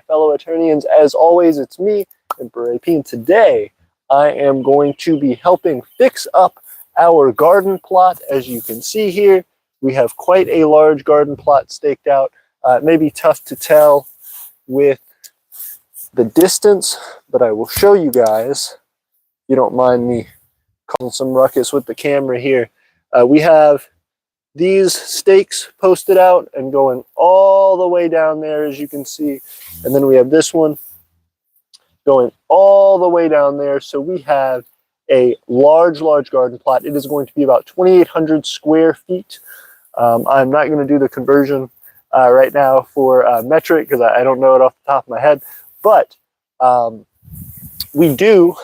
fellow Aeternians. As always, it's me, Emperor AP, and today I am going to be helping fix up our garden plot. As you can see here, we have quite a large garden plot staked out. It may be tough to tell with the distance, but I will show you guys, if you don't mind me causing some ruckus with the camera here. We have these stakes posted out and going all the way down there, as you can see. And then we have this one going all the way down there. So we have a large garden plot. It is going to be about 2,800 square feet. I'm not going to do the conversion right now for metric because I don't know it off the top of my head. But we do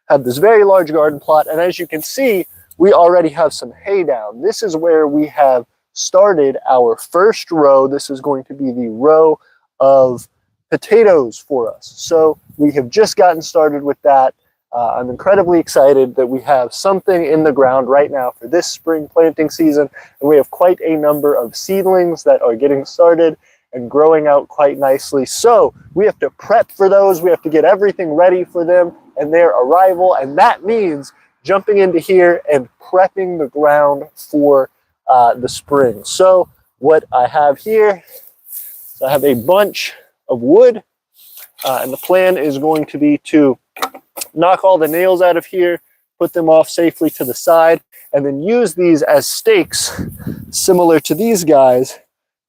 have this very large garden plot. And as you can see, we already have some hay down. This is where we have started our first row. This is going to be the row of potatoes for us. So we have just gotten started with that. I'm incredibly excited that we have something in the ground right now for this spring planting season. And we have quite a number of seedlings that are getting started and growing out quite nicely. So we have to prep for those. We have to get everything ready for them and their arrival. And that means jumping into here and prepping the ground for the spring. So what I have here is I have a bunch of wood, and the plan is going to be to knock all the nails out of here, put them off safely to the side, and then use these as stakes, similar to these guys,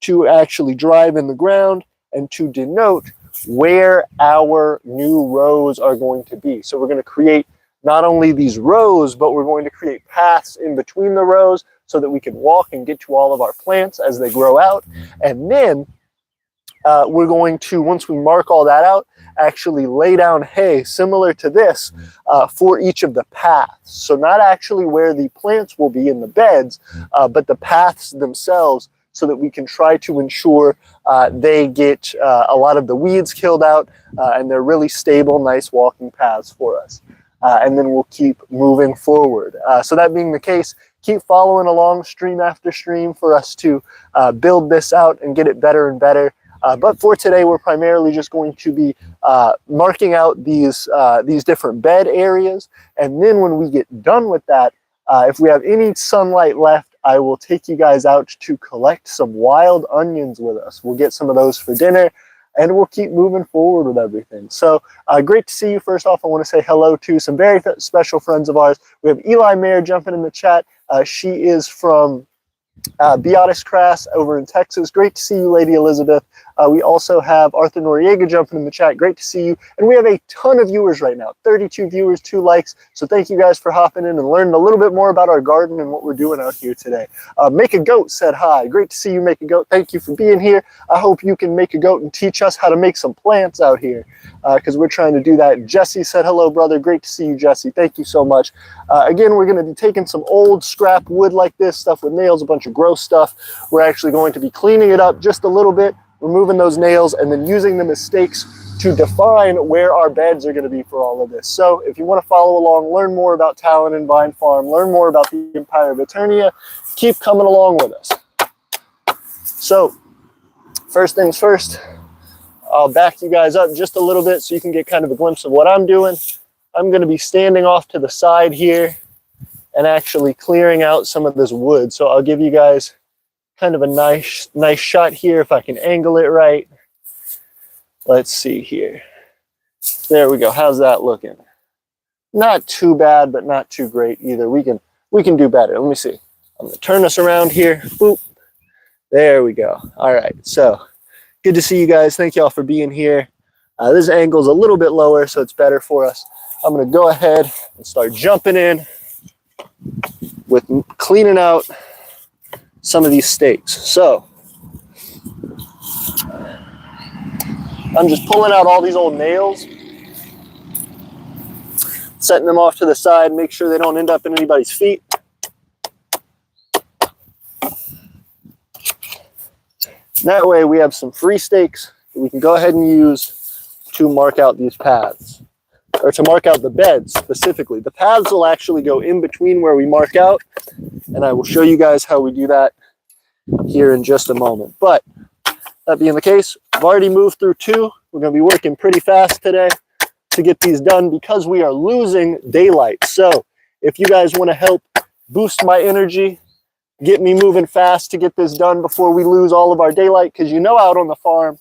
to actually drive in the ground and to denote where our new rows are going to be. So we're going to create not only these rows, but we're going to create paths in between the rows so that we can walk and get to all of our plants as they grow out. And then we're going to, once we mark all that out, actually lay down hay similar to this for each of the paths. So not actually where the plants will be in the beds, but the paths themselves, so that we can try to ensure they get a lot of the weeds killed out and they're really stable, nice walking paths for us. And then we'll keep moving forward. So that being the case, keep following along stream after stream for us to build this out and get it better and better. But for today, we're primarily just going to be marking out these different bed areas. And then when we get done with that, if we have any sunlight left, I will take you guys out to collect some wild onions with us. We'll get some of those for dinner, and we'll keep moving forward with everything. So great to see you. First off, I want to say hello to some very special friends of ours. We have Eli Mayer jumping in the chat. She is from Beatus Crass over in Texas. Great to see you, Lady Elizabeth. We also have Arthur Noriega jumping in the chat. Great to see you. And we have a ton of viewers right now, 32 viewers, 2 likes. So thank you guys for hopping in and learning a little bit more about our garden and what we're doing out here today. Make a Goat said hi. Great to see you, Make a Goat. Thank you for being here. I hope you can make a goat and teach us how to make some plants out here, because we're trying to do that. Jesse said hello, brother. Great to see you, Jesse. Thank you so much. Again, we're going to be taking some old scrap wood like this, stuff with nails, a bunch of gross stuff. We're actually going to be cleaning it up just a little bit, removing those nails, and then using them as stakes to define where our beds are going to be for all of this. So if you want to follow along, learn more about Talon and Vine Farm, learn more about the Empire of Aeternia, keep coming along with us. So first things first, I'll back you guys up just a little bit so you can get kind of a glimpse of what I'm doing. I'm going to be standing off to the side here and actually clearing out some of this wood. So I'll give you guys kind of a nice shot here if I can angle it right. Let's see here. There we go. How's that looking? Not too bad, but not too great either. We can do better. Let me see. I'm gonna turn us around here. Boop. There we go. All right. So good to see you guys. Thank y'all for being here. This angle's a little bit lower, so it's better for us. I'm gonna go ahead and start jumping in with cleaning out some of these stakes. So I'm just pulling out all these old nails, setting them off to the side, make sure they don't end up in anybody's feet. That way we have some free stakes that we can go ahead and use to mark out these paths, or to mark out the beds specifically. The paths will actually go in between where we mark out, and I will show you guys how we do that here in just a moment. But that being the case, I've already moved through 2. We're going to be working pretty fast today to get these done because we are losing daylight. So if you guys want to help boost my energy, get me moving fast to get this done before we lose all of our daylight, because you know out on the farm,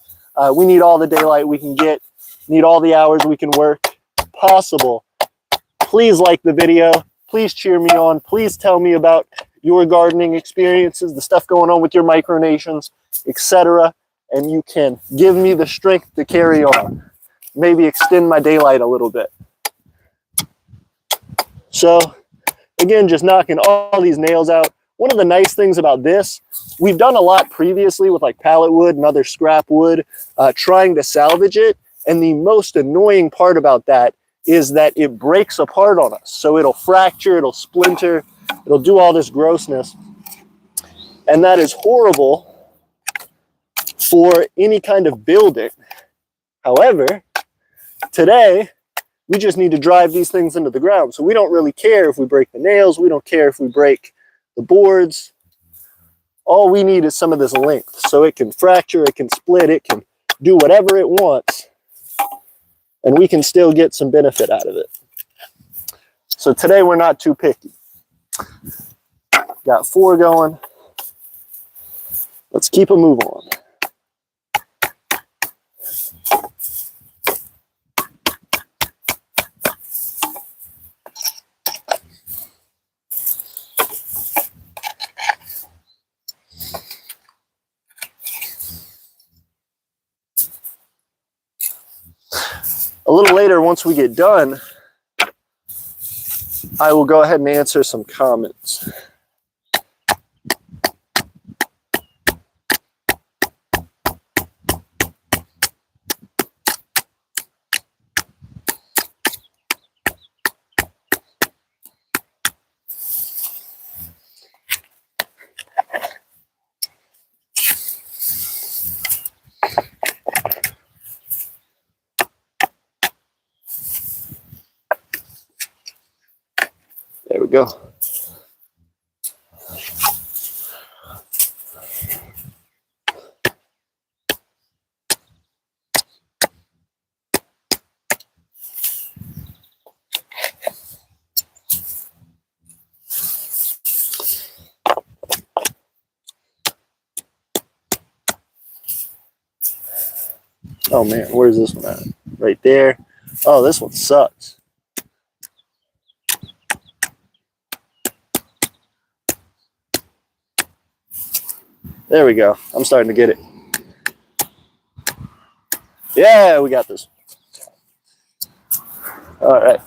we need all the daylight we can get, need all the hours we can work possible. Please like the video. Please cheer me on. Please tell me about your gardening experiences, the stuff going on with your micronations, etc. And you can give me the strength to carry on. Maybe extend my daylight a little bit. So again, just knocking all these nails out. One of the nice things about this, we've done a lot previously with like pallet wood and other scrap wood, trying to salvage it. And the most annoying part about that is that it breaks apart on us. So it'll fracture, it'll splinter, it'll do all this grossness. And that is horrible for any kind of building. However, today, we just need to drive these things into the ground. So we don't really care if we break the nails. We don't care if we break the boards. All we need is some of this length. So it can fracture, it can split, it can do whatever it wants. And we can still get some benefit out of it. So today we're not too picky. Got 4 going. Let's keep a move on. A little later, once we get done, I will go ahead and answer some comments. There we go. Oh man, where's this one at? Right there. Oh, this one sucks. There we go. I'm starting to get it. Yeah, we got this. All right.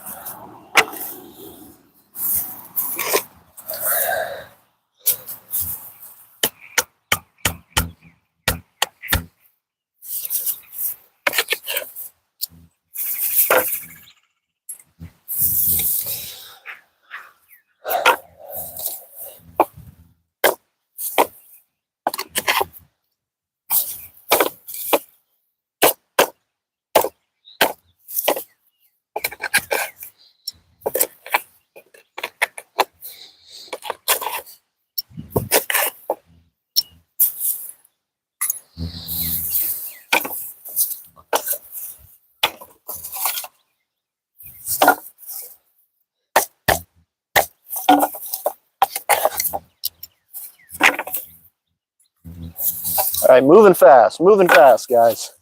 All right, moving fast, guys.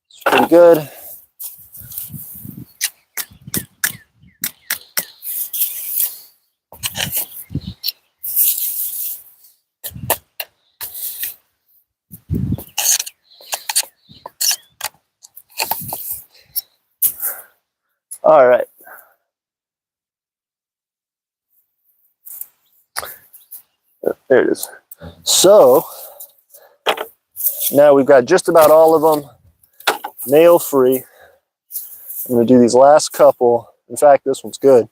It's pretty good. All right. There it is. So now we've got just about all of them nail free. I'm going to do these last couple. In fact, this one's good.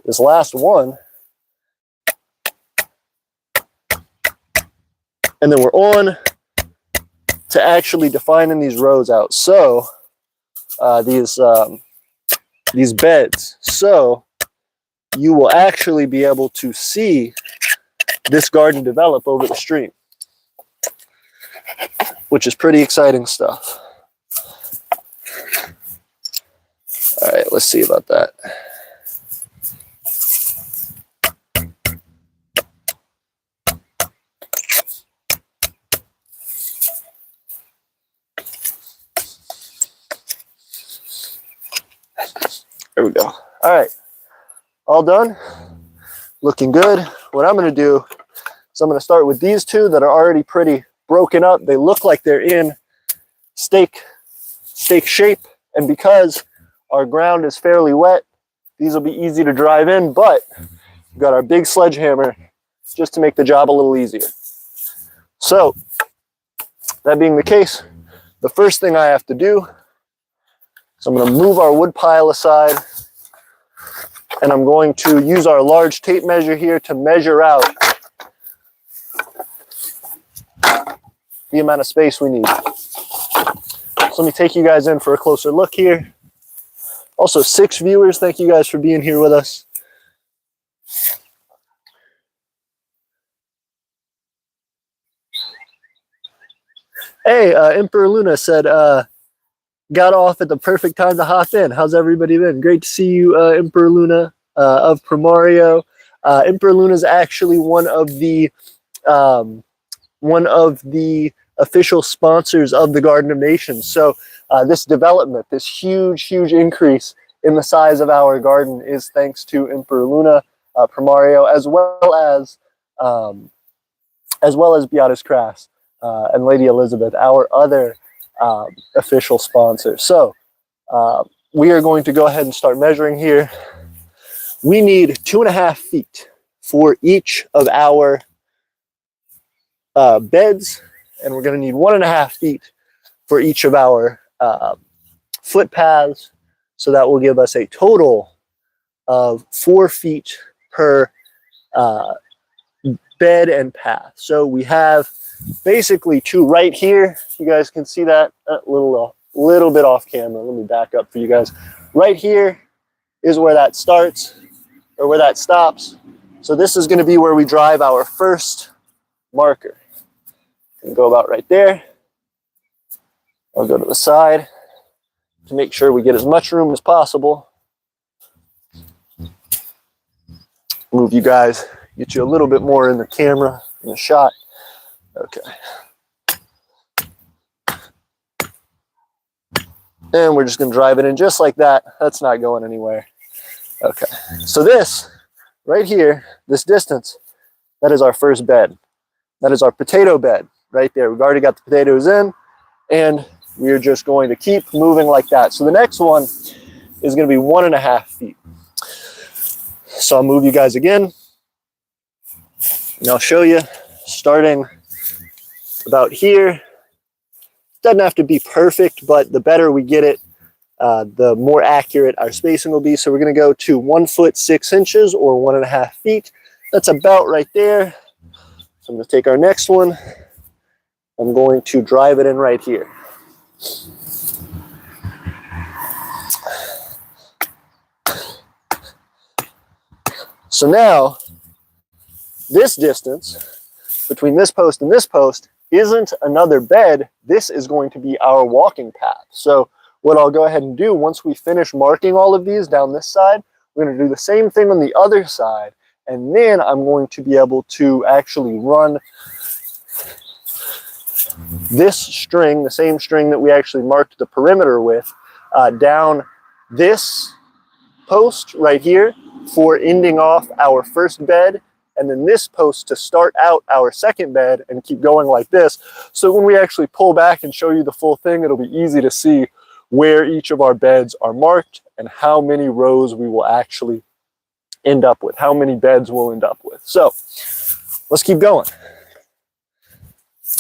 This last one. And then we're on to actually defining these rows out. So these beds. So you will actually be able to see this garden develop over the stream, which is pretty exciting stuff. let's see about that. There we go. All right, all done. Looking good. What I'm going to do is I'm going to start with these two that are already pretty broken up. They look like they're in steak shape, and because our ground is fairly wet, these will be easy to drive in, but we've got our big sledgehammer just to make the job a little easier. So, that being the case, the first thing I have to do is I'm going to move our wood pile aside, and I'm going to use our large tape measure here to measure out the amount of space we need. So let me take you guys in for a closer look here. Also, 6 viewers, thank you guys for being here with us. Hey, Emperor Luna said, got off at the perfect time to hop in. How's everybody been? Great to see you, Emperor Luna of Primario. Emperor Luna is actually one of the official sponsors of the Garden of Nations. So this development, this huge increase in the size of our garden is thanks to Emperor Luna, Primario, as well as Beatus Crass and Lady Elizabeth, our other official sponsor. So we are going to go ahead and start measuring here. We need 2.5 feet for each of our beds, and we're going to need 1.5 feet for each of our footpaths. So that will give us a total of 4 feet per bed and path. So we have basically 2 right here. You guys can see that a little bit off camera. Let me back up for you guys. Right here is where that starts, or where that stops. So this is going to be where we drive our first marker. And go about right there. I'll go to the side to make sure we get as much room as possible. Move you guys, get you a little bit more in the camera, in the shot. Okay. And we're just going to drive it in just like that. That's not going anywhere. Okay. So this, right here, this distance, that is our first bed. That is our potato bed right there. We've already got the potatoes in, and we're just going to keep moving like that. So the next one is going to be 1.5 feet. So I'll move you guys again, and I'll show you starting about here. Doesn't have to be perfect, but the better we get it, the more accurate our spacing will be. So we're going to go to 1 foot 6 inches, or 1.5 feet. That's about right there. So I'm going to take our next one. I'm going to drive it in right here. So now, this distance between this post and this post isn't another bed. This is going to be our walking path. So what I'll go ahead and do, once we finish marking all of these down this side, we're going to do the same thing on the other side, and then I'm going to be able to actually run this string, the same string that we actually marked the perimeter with, down this post right here for ending off our first bed, and then this post to start out our second bed, and keep going like this. So when we actually pull back and show you the full thing, it'll be easy to see where each of our beds are marked and how many rows we will actually end up with, how many beds we'll end up with. So let's keep going.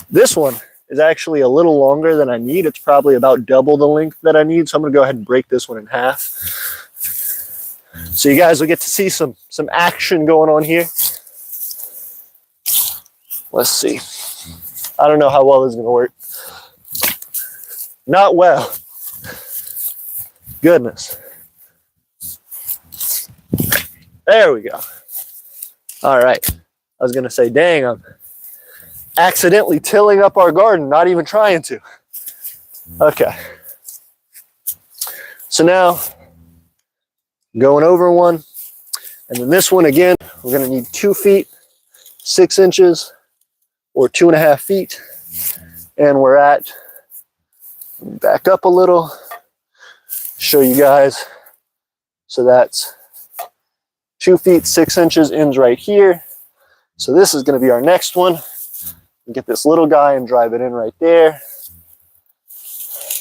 This one is actually a little longer than I need. It's probably about double the length that I need. So I'm going to go ahead and break this one in half. So you guys will get to see some action going on here. Let's see. I don't know how well this is going to work. Not well. Goodness. There we go. All right. I was going to say, dang, I'm accidentally tilling up our garden, not even trying to. Okay. So now going over one. And then this one again, we're gonna need 2 feet, 6 inches, or 2.5 feet. And we're at, back up a little, show you guys. So that's 2 feet, 6 inches ends right here. So this is gonna be our next one. Get this little guy and drive it in right there.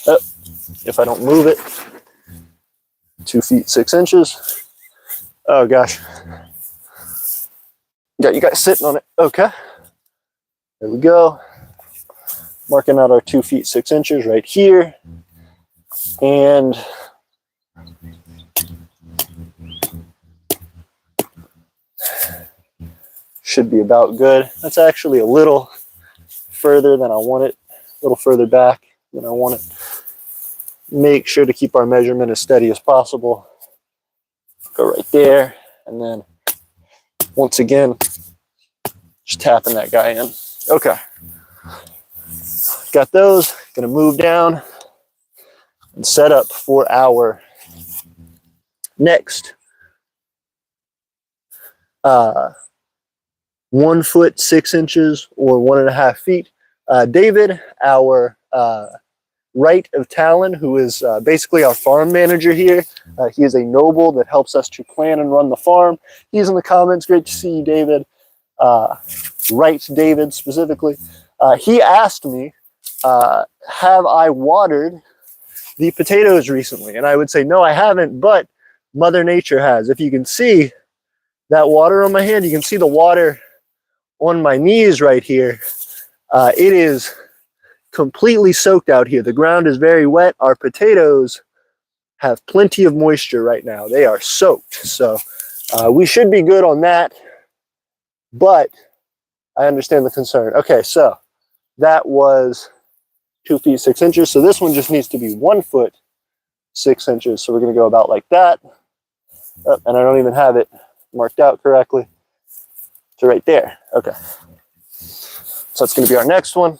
Oh, if I don't move it. 2 feet, 6 inches. Oh gosh. Got you guys sitting on it. Okay. There we go. Marking out our 2 feet, 6 inches right here. And should be about good. That's actually a little further than I want it. A little further back than I want it. Make sure to keep our measurement as steady as possible. Go right there. And then once again, just tapping that guy in. Okay. Got those. Gonna move down and set up for our next 1 foot 6 inches or 1.5 feet. David, our right of Talon, who is basically our farm manager here. He is a noble that helps us to plan and run the farm. He's in the comments. Great to see you, David. Right, David, specifically. He asked me, have I watered the potatoes recently? And I would say, no, I haven't, but Mother Nature has. If you can see that water on my hand, you can see the water on my knees right here. It is completely soaked out here. The ground is very wet. Our potatoes have plenty of moisture right now. They are soaked. So we should be good on that, but I understand the concern. Okay, so that was 2 feet, 6 inches. So this one just needs to be 1 foot, 6 inches. So we're going to go about like that. Oh, and I don't even have it marked out correctly. So right there. Okay. So that's going to be our next one.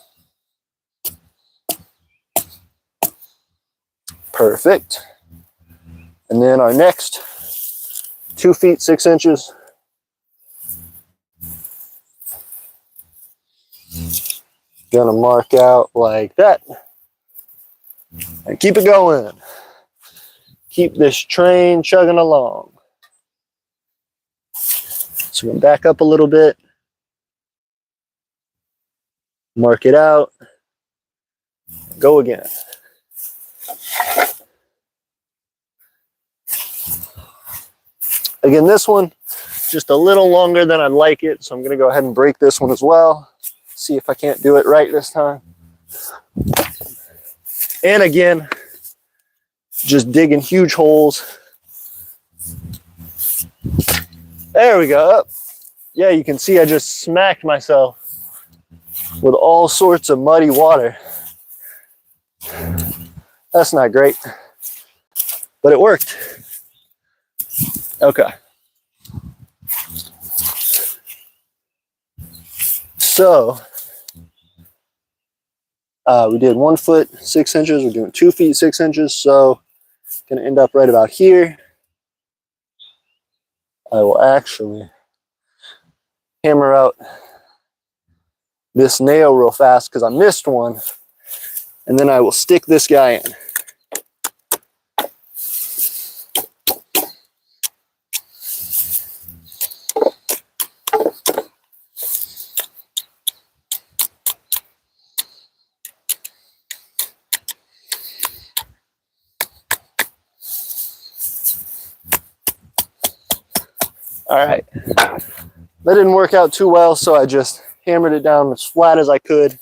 Perfect. And then our next 2 feet, 6 inches. Gonna mark out like that. And keep it going. Keep this train chugging along. So we're gonna back up a little bit. Mark it out. Go again. Again, this one, just a little longer than I'd like it, so I'm going to go ahead and break this one as well. See if I can't do it right this time. And again, just digging huge holes. There we go. Yeah, you can see I just smacked myself with all sorts of muddy water. That's not great, but it worked. Okay. So we did 1 foot, 6 inches. We're doing 2 feet, 6 inches. So gonna end up right about here. I will actually hammer out this nail real fast because I missed one. And then I will stick this guy in. All right, that didn't work out too well, so I just hammered it down as flat as I could,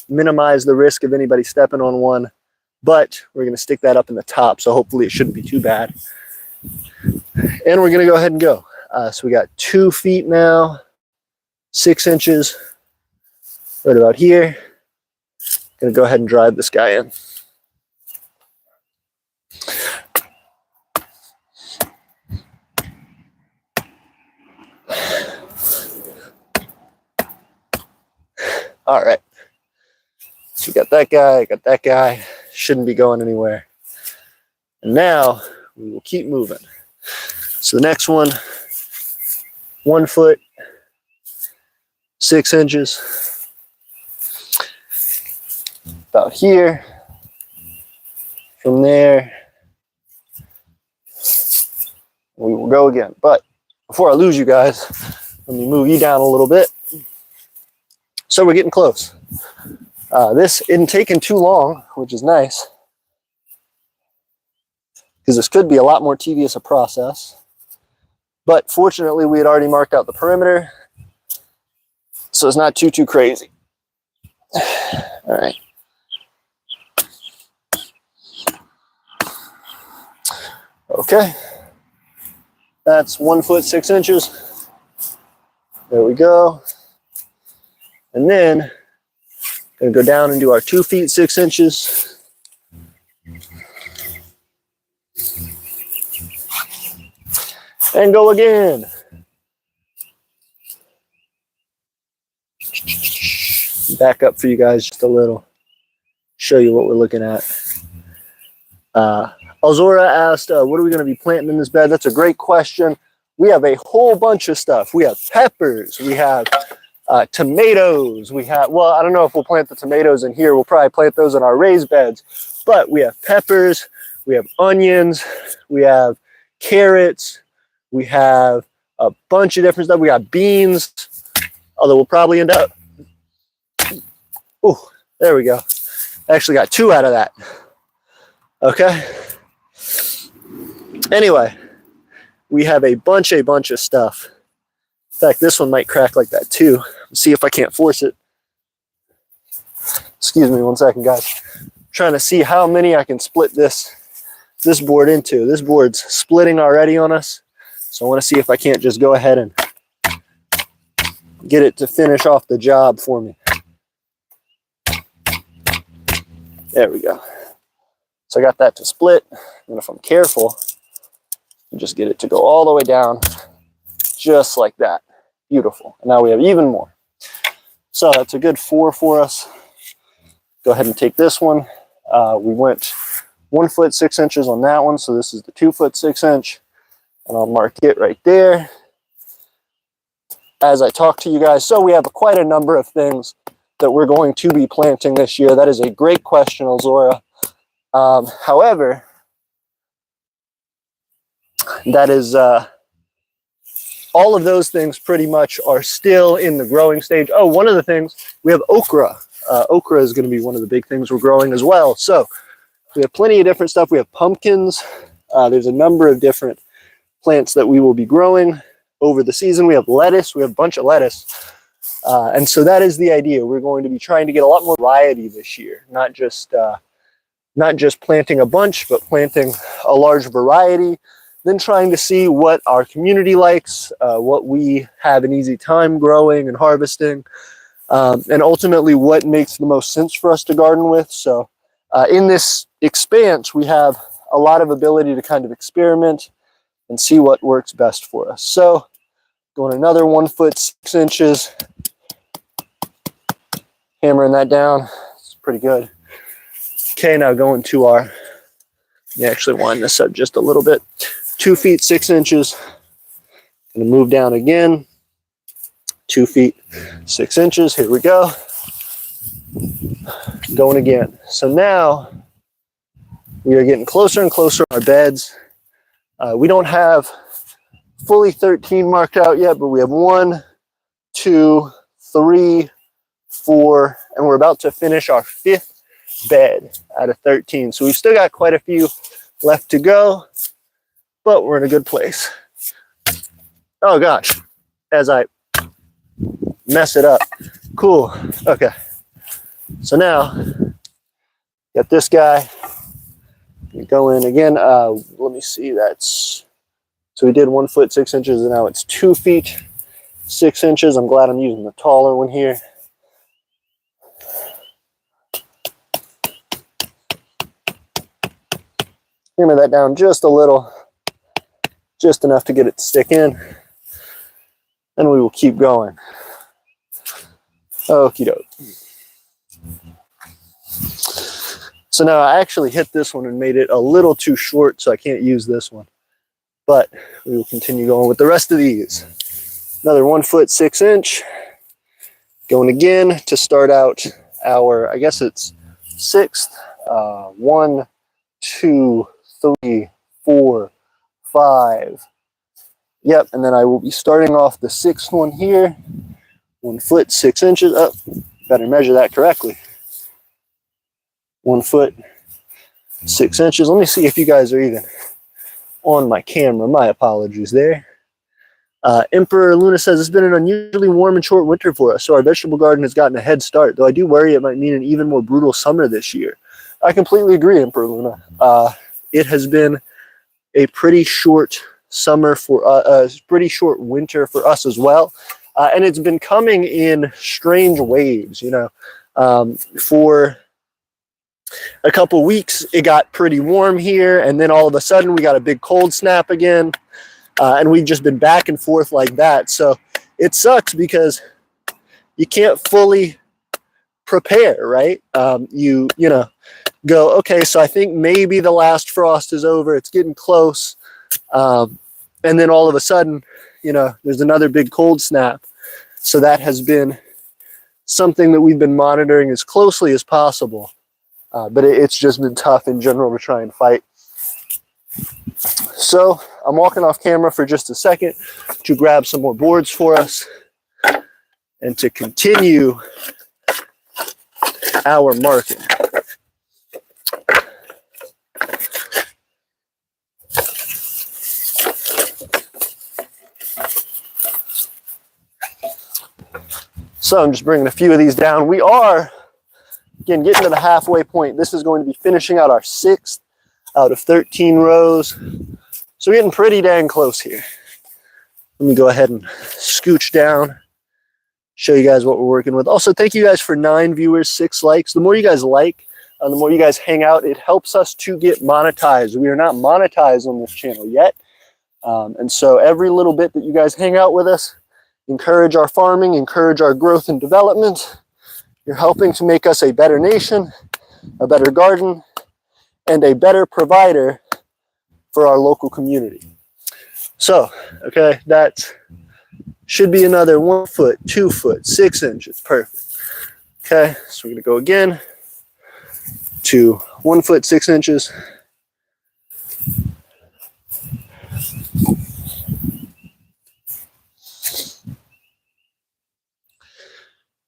minimize the risk of anybody stepping on one, but we're gonna stick that up in the top, so hopefully it shouldn't be too bad. And we're gonna go ahead and go. So we got 2 feet now, 6 inches, right about here. Gonna go ahead and drive this guy in. All right, so we got that guy, shouldn't be going anywhere. And now we will keep moving. So the next one, 1 foot, 6 inches. About here. From there, we will go again. But before I lose you guys, let me move you down a little bit. So we're getting close. This isn't taking too long, which is nice, because this could be a lot more tedious a process. But fortunately, we had already marked out the perimeter, so it's not too crazy. All right. Okay. That's 1 foot, 6 inches. There we go. And then gonna go down and do our 2 feet, 6 inches. And go again. Back up for you guys just a little. Show you what we're looking at. Alzora asked, what are we going to be planting in this bed? That's a great question. We have a whole bunch of stuff. We have peppers. We have tomatoes. We have, well, I don't know if we'll plant the tomatoes in here. We'll probably plant those in our raised beds. But we have peppers. We have onions. We have carrots. We have a bunch of different stuff. We got beans. Although we'll probably end up, oh, there we go. I actually got 2 out of that. Okay. Anyway, we have a bunch of stuff. In fact, this one might crack like that too. Let's see if I can't force it. Excuse me 1 second, guys. I'm trying to see how many I can split this board into. This board's splitting already on us. So I want to see if I can't just go ahead and get it to finish off the job for me. There we go. So I got that to split, and if I'm careful, I'll just get it to go all the way down, just like that. Beautiful. And now we have even more. So that's a good 4 for us. Go ahead and take this one. We went 1 foot, 6 inches on that one, so this is the 2 foot, 6 inch, and I'll mark it right there as I talk to you guys. So we have quite a number of things that we're going to be planting this year. That is a great question, Elzora. However, that is all of those things pretty much are still in the growing stage. Oh, one of the things, we have okra. Okra is going to be one of the big things we're growing as well. So we have plenty of different stuff. We have pumpkins. There's a number of different plants that we will be growing over the season. We have lettuce. We have a bunch of lettuce. And so that is the idea. We're going to be trying to get a lot more variety this year, not just planting a bunch, but planting a large variety, then trying to see what our community likes, what we have an easy time growing and harvesting, and ultimately what makes the most sense for us to garden with. So in this expanse, we have a lot of ability to kind of experiment and see what works best for us. So going another 1 foot, 6 inches, hammering that down. It's pretty good. Okay, now going to our, let me actually wind this up just a little bit. 2 feet, 6 inches. Gonna move down again. 2 feet, 6 inches. Here we go. Going again. So now we are getting closer and closer to our beds. We don't have fully 13 marked out yet, but we have 1, 2, 3, 4, and we're about to finish our 5th bed out of 13. So we've still got quite a few left to go, but we're in a good place. Oh gosh, as I mess it up. Cool. Okay. So now, got this guy. We go in again. Let me see. So we did 1 foot, 6 inches, and now it's 2 feet, 6 inches. I'm glad I'm using the taller one here. Hammer that down just a little, just enough to get it to stick in, and we will keep going. Okie doke. So now I actually hit this one and made it a little too short, so I can't use this one. but we will continue going with the rest of these. Another 1 foot 6 inch. Going again to start out our, I guess it's sixth. 1, 2, 3, 4, 5. Yep, and then I will be starting off the sixth one here. 1 foot 6 inches. Oh, better measure that correctly. 1 foot 6 inches. Let me see if you guys are even on my camera. My apologies there. Emperor Luna says, it's been an unusually warm and short winter for us, so our vegetable garden has gotten a head start, though I do worry it might mean an even more brutal summer this year. I completely agree, Emperor Luna. It has been a pretty short summer for pretty short winter for us as well. And it's been coming in strange waves, you know. For a couple weeks, it got pretty warm here, and then all of a sudden we got a big cold snap again. And we've just been back and forth like that. So it sucks because you can't fully prepare, right? You know, go, okay, so I think maybe the last frost is over. It's getting close. And then all of a sudden, you know, there's another big cold snap. So that has been something that we've been monitoring as closely as possible. But it's just been tough in general to try and fight. So I'm walking off camera for just a second to grab some more boards for us and to continue our marking. So I'm just bringing a few of these down. We are, again, getting to the halfway point. This is going to be finishing out our 6th out of 13 rows. So we're getting pretty dang close here. Let me go ahead and scooch down, show you guys what we're working with. Also, thank you guys for 9 viewers, 6 likes. The more you guys like, the more you guys hang out, it helps us to get monetized. We are not monetized on this channel yet. And so every little bit that you guys hang out with us, encourage our farming, encourage our growth and development. You're helping to make us a better nation, a better garden, and a better provider for our local community. So, okay, that should be another 1 foot, 2 foot, 6 inches. Perfect. Okay, so we're gonna go again to 1 foot, 6 inches.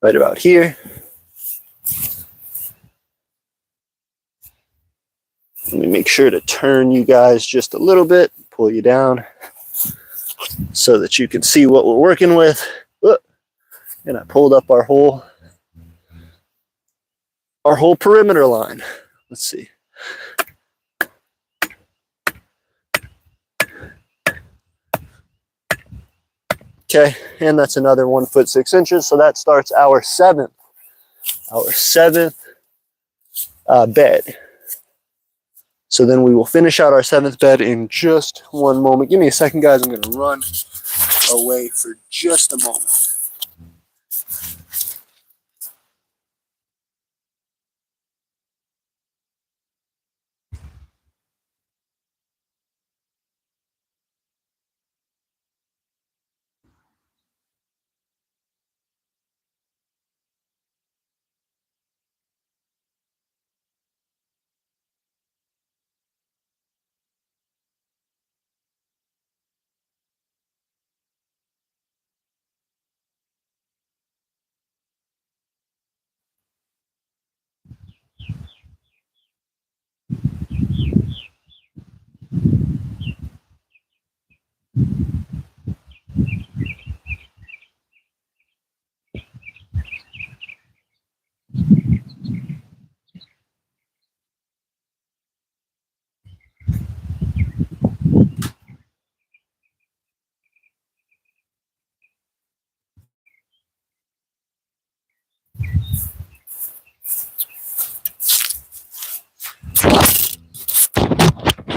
Right about here. Let me make sure to turn you guys just a little bit, pull you down so that you can see what we're working with. And I pulled up our whole perimeter line. Let's see. Okay, and that's another 1 foot 6 inches. So that starts our seventh bed. So then we will finish out our 7th bed in just one moment. Give me a second, guys. I'm going to run away for just a moment.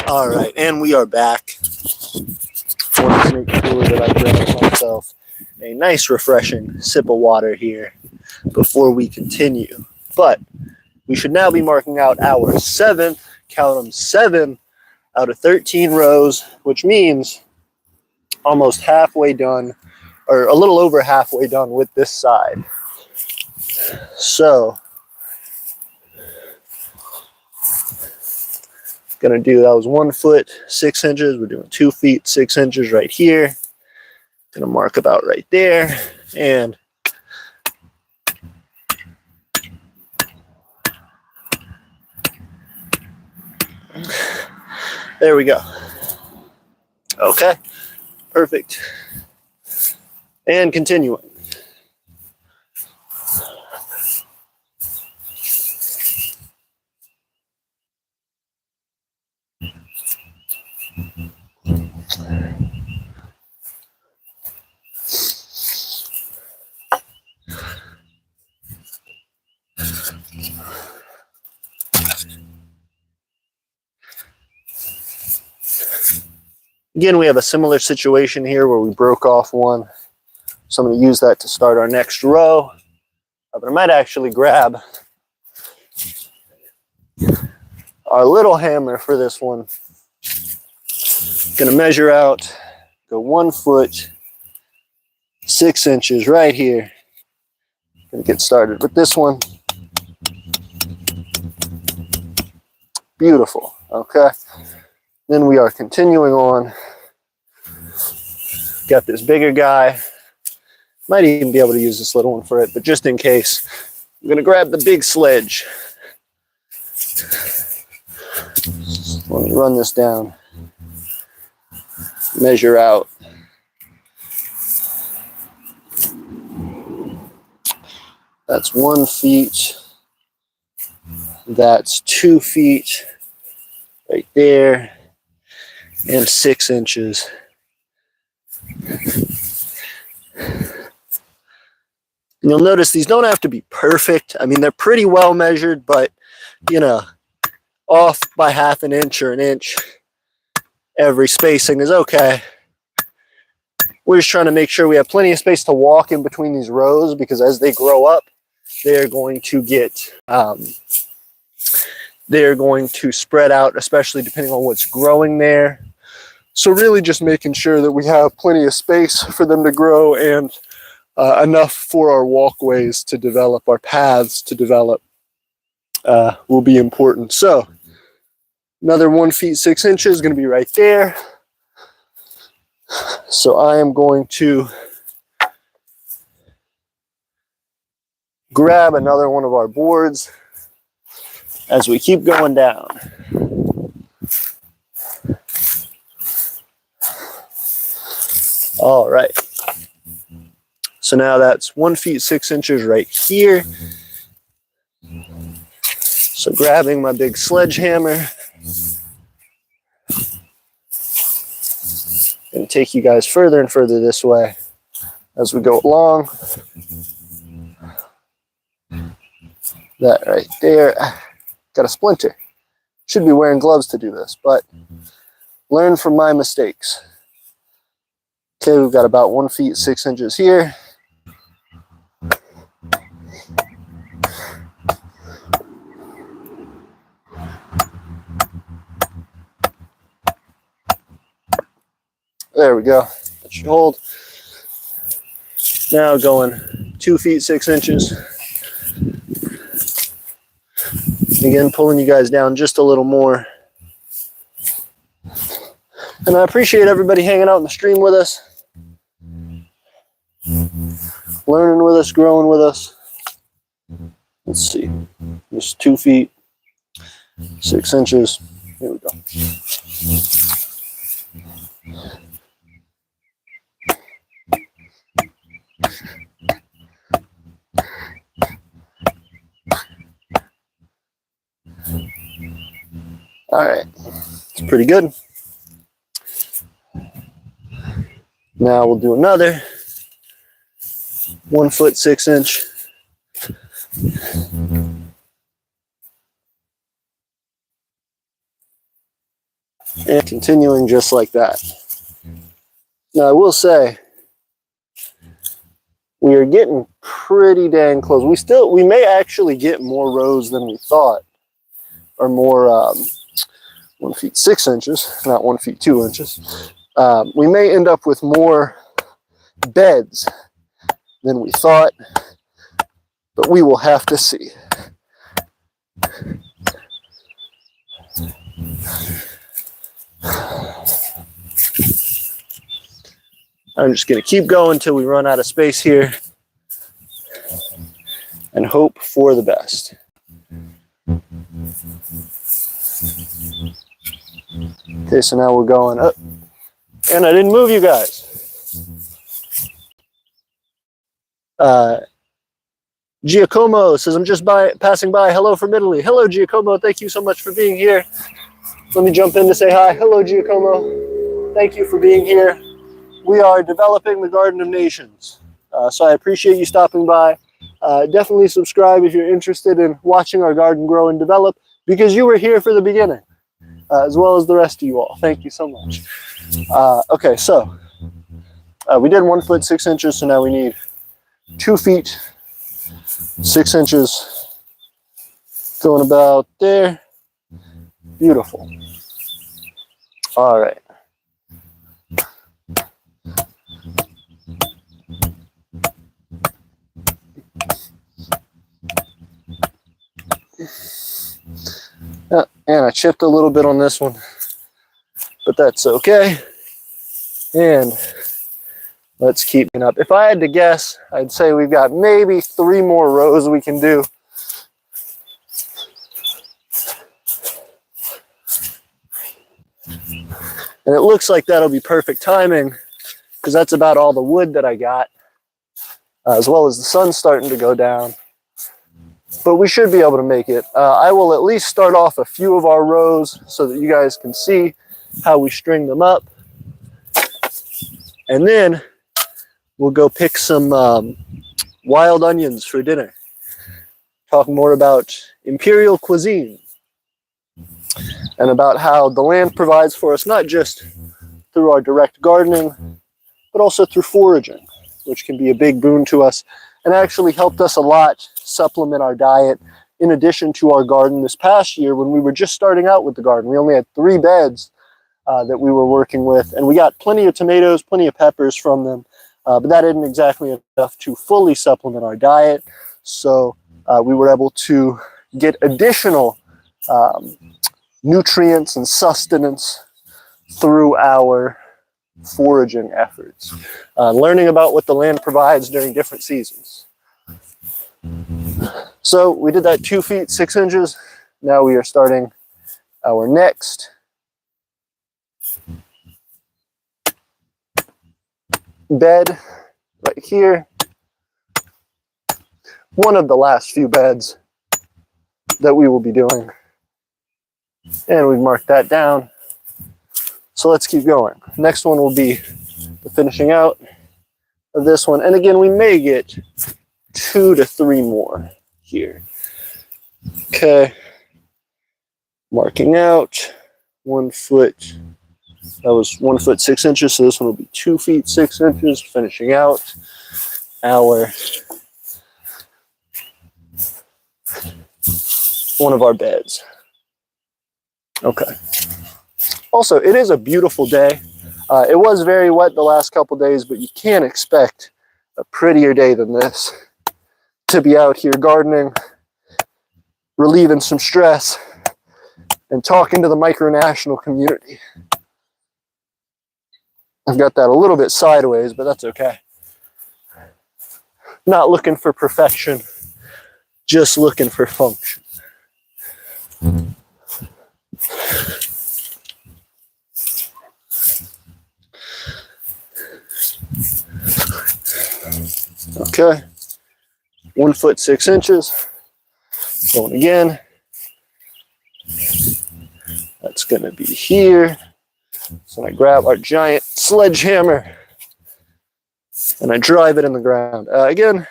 All right, and we are back. I wanted to make sure that I grab myself a nice refreshing sip of water here before we continue. But we should now be marking out our 7th, count them, 7 out of 13 rows, which means almost halfway done, or a little over halfway done with this side. So, gonna do, that was 1 foot 6 inches. We're doing 2 feet 6 inches right here. Gonna mark about right there, and there we go. Okay, perfect. And continuing. Again, we have a similar situation here where we broke off one. So I'm going to use that to start our next row. But I might actually grab our little hammer for this one. Going to measure out, go 1 foot 6 inches right here. Going to get started with this one. Beautiful. Okay. Then we are continuing on. Got this bigger guy. Might even be able to use this little one for it, but just in case, I'm going to grab the big sledge. Let me run this down. Measure out. That's 1 feet. That's 2 feet right there. And 6 inches. And you'll notice these don't have to be perfect. I mean, they're pretty well measured, but, you know, off by ½ an inch or an inch, every spacing is okay. We're just trying to make sure we have plenty of space to walk in between these rows, because as they grow up, they're going to get, they're going to spread out, especially depending on what's growing there. So really just making sure that we have plenty of space for them to grow and enough for our walkways to develop, our paths to develop will be important. So another 1 feet 6 inches is going to be right there. So I am going to grab another one of our boards as we keep going down. All right. So now that's 1 feet 6 inches right here. So grabbing my big sledgehammer, and take you guys further and further this way as we go along. That right there. Got a splinter. Should be wearing gloves to do this, but learn from my mistakes. Okay, we've got about 1 feet 6 inches here. There we go. That should hold. Now going 2 feet 6 inches. Again, pulling you guys down just a little more. And I appreciate everybody hanging out in the stream with us, learning with us, growing with us. Let's see. Just 2 feet 6 inches. Here we go. All right, it's pretty good. Now we'll do another 1 foot 6 inch. And continuing just like that. Now I will say, we are getting pretty dang close. We may actually get more rows than we thought, or more 1 feet 6 inches, not 1 feet 2 inches. We may end up with more beds than we thought, but we will have to see. I'm just going to keep going until we run out of space here and hope for the best. Okay, so now we're going up. And I didn't move you guys. Giacomo says, I'm just passing by. Hello from Italy. Hello, Giacomo. Thank you so much for being here. Let me jump in to say hi. Hello, Giacomo. Thank you for being here. We are developing the Garden of Nations. So I appreciate you stopping by. Definitely subscribe if you're interested in watching our garden grow and develop, because you were here for the beginning, as well as the rest of you all. Thank you so much. Okay, so we did 1 foot 6 inches, so now we need 2 feet 6 inches. Going about there. Beautiful. All right. And I chipped a little bit on this one, but that's okay. And let's keep it up. If I had to guess, I'd say we've got maybe 3 more rows we can do. And it looks like that'll be perfect timing, because that's about all the wood that I got, as well as the sun starting to go down. But we should be able to make it. I will at least start off a few of our rows so that you guys can see how we string them up. And then we'll go pick some wild onions for dinner. Talk more about imperial cuisine and about how the land provides for us, not just through our direct gardening, but also through foraging, which can be a big boon to us and actually helped us a lot supplement our diet in addition to our garden this past year when we were just starting out with the garden. We only had 3 beds that we were working with, and we got plenty of tomatoes, plenty of peppers from them, but that isn't exactly enough to fully supplement our diet. So we were able to get additional nutrients and sustenance through our foraging efforts, learning about what the land provides during different seasons. So we did that 2 feet 6 inches. Now we are starting our next bed right here. One of the last few beds that we will be doing. And we've marked that down. So let's keep going. Next one will be the finishing out of this one. And again, we may get 2 to 3 more here. Okay. Marking out 1 foot. That was 1 foot 6 inches. So this one will be 2 feet 6 inches. Finishing out our one of our beds. Okay. Also, it is a beautiful day. It was very wet the last couple days, but you can't expect a prettier day than this to be out here gardening, relieving some stress, and talking to the micronational community. I've got that a little bit sideways, but that's okay. Not looking for perfection, just looking for function. Okay, 1 foot 6 inches. Going again. That's going to be here. So I grab our giant sledgehammer and I drive it in the ground. Again,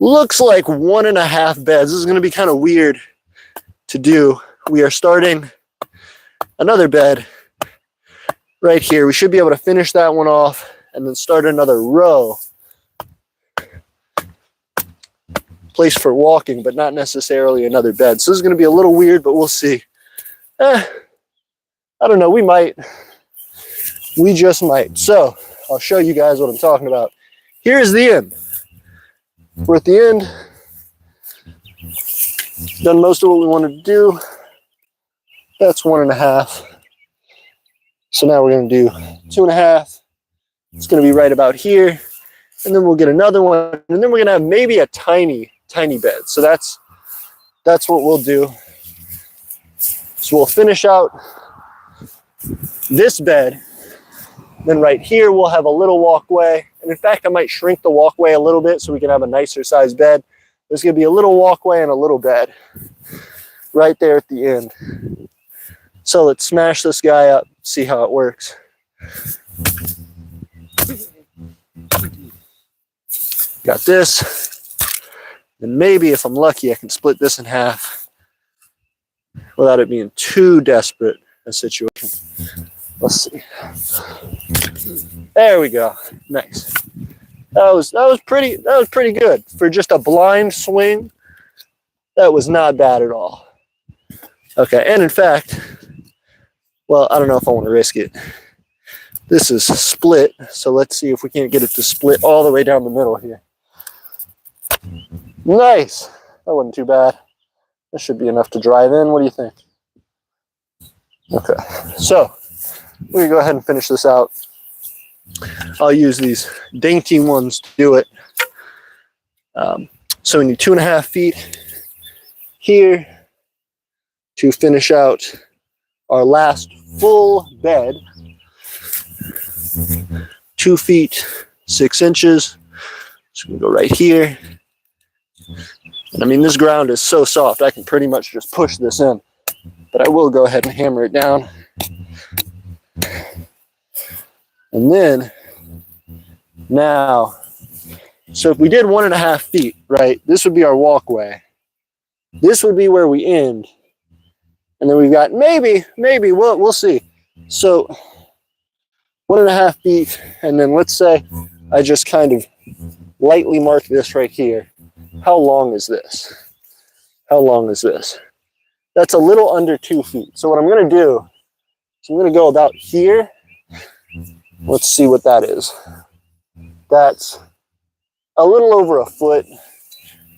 looks like 1.5 beds. This is going to be kind of weird to do. We are starting another bed right here. We should be able to finish that one off and then start another row. Place for walking, but not necessarily another bed. So this is going to be a little weird, but we'll see. I don't know, we just might. So I'll show you guys what I'm talking about. Here's the end. We're at the end. Done most of what we wanted to do. That's 1.5. So now we're going to do 2.5. It's going to be right about here. And then we'll get another one. And then we're going to have maybe a tiny bed. So that's what we'll do. So we'll finish out this bed. Then right here, we'll have a little walkway. And in fact, I might shrink the walkway a little bit so we can have a nicer sized bed. There's going to be a little walkway and a little bed right there at the end. So let's smash this guy up, see how it works. Got this. And maybe if I'm lucky, I can split this in half without it being too desperate a situation. Let's see. There we go. Nice. That was pretty good for just a blind swing. That was not bad at all. Okay, and in fact, well, I don't know if I want to risk it. This is split, so let's see if we can't get it to split all the way down the middle here. Nice. That wasn't too bad. That should be enough to drive in. What do you think? Okay, so we're gonna go ahead and finish this out. I'll use these dainty ones to do it. So we need 2.5 feet here to finish out our last full bed. 2 feet 6 inches. So we can go right here. And I mean, this ground is so soft, I can pretty much just push this in. But I will go ahead and hammer it down. And then, now, so if we did 1.5 feet, right, this would be our walkway. This would be where we end. And then we've got maybe, we'll see. So 1.5 feet, and then let's say I just kind of lightly mark this right here. How long is this? How long is this? That's a little under 2 feet. So what I'm going to do is I'm going to go about here. Let's see what that is. That's a little over a foot.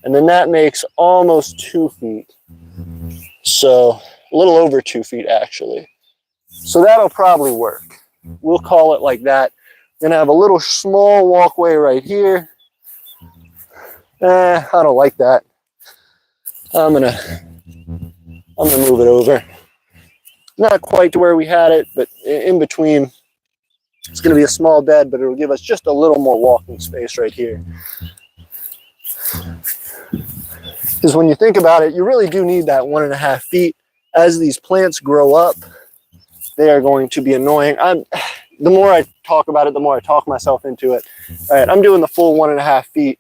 And then that makes almost 2 feet. So a little over 2 feet, actually. So that'll probably work. We'll call it like that. Gonna have a little small walkway right here. I don't like that. I'm gonna move it over. Not quite to where we had it, but in between. It's gonna be a small bed, but it'll give us just a little more walking space right here. Because when you think about it, you really do need that 1.5 feet. As these plants grow up, they are going to be annoying. The more I talk about it, the more I talk myself into it. All right, I'm doing the full 1.5 feet.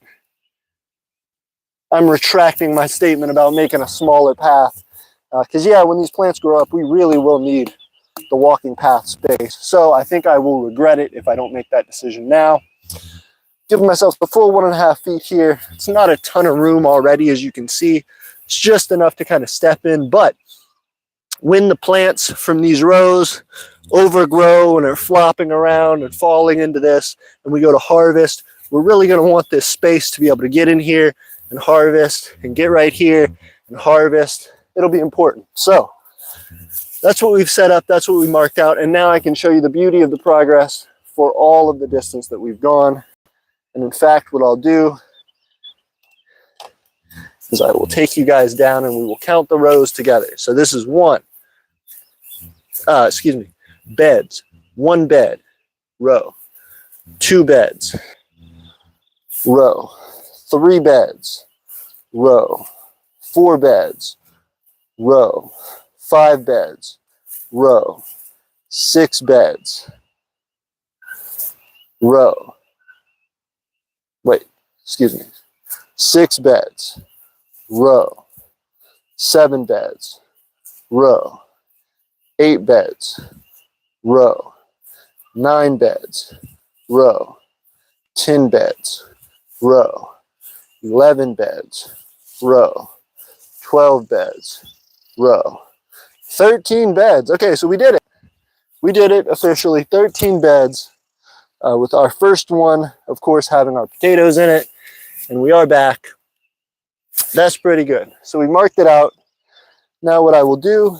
I'm retracting my statement about making a smaller path. Because yeah, when these plants grow up, we really will need the walking path space. So I think I will regret it if I don't make that decision now. Giving myself the full 1.5 feet here. It's not a ton of room already, as you can see. It's just enough to kind of step in. But when the plants from these rows overgrow and are flopping around and falling into this, and we go to harvest, we're really going to want this space to be able to get in here and harvest and get right here and harvest. It'll be important. So that's what we've set up. That's what we marked out. And now I can show you the beauty of the progress for all of the distance that we've gone. And in fact, what I'll do is I will take you guys down and we will count the rows together. So this is beds. 1 bed, row. 2 beds, row. 3 beds, row. 4 beds, row. 5 beds, row. 6 beds, row. 6 beds, row. 7 beds, row. 8 beds, row. 9 beds, row. 10 beds, row. 11 beds, row. 12 beds, row. 13 beds. Okay, so we did it. we did it officially, 13 beds, with our first one, of course, having our potatoes in it, and we are back. That's pretty good. So we marked it out. Now what I will do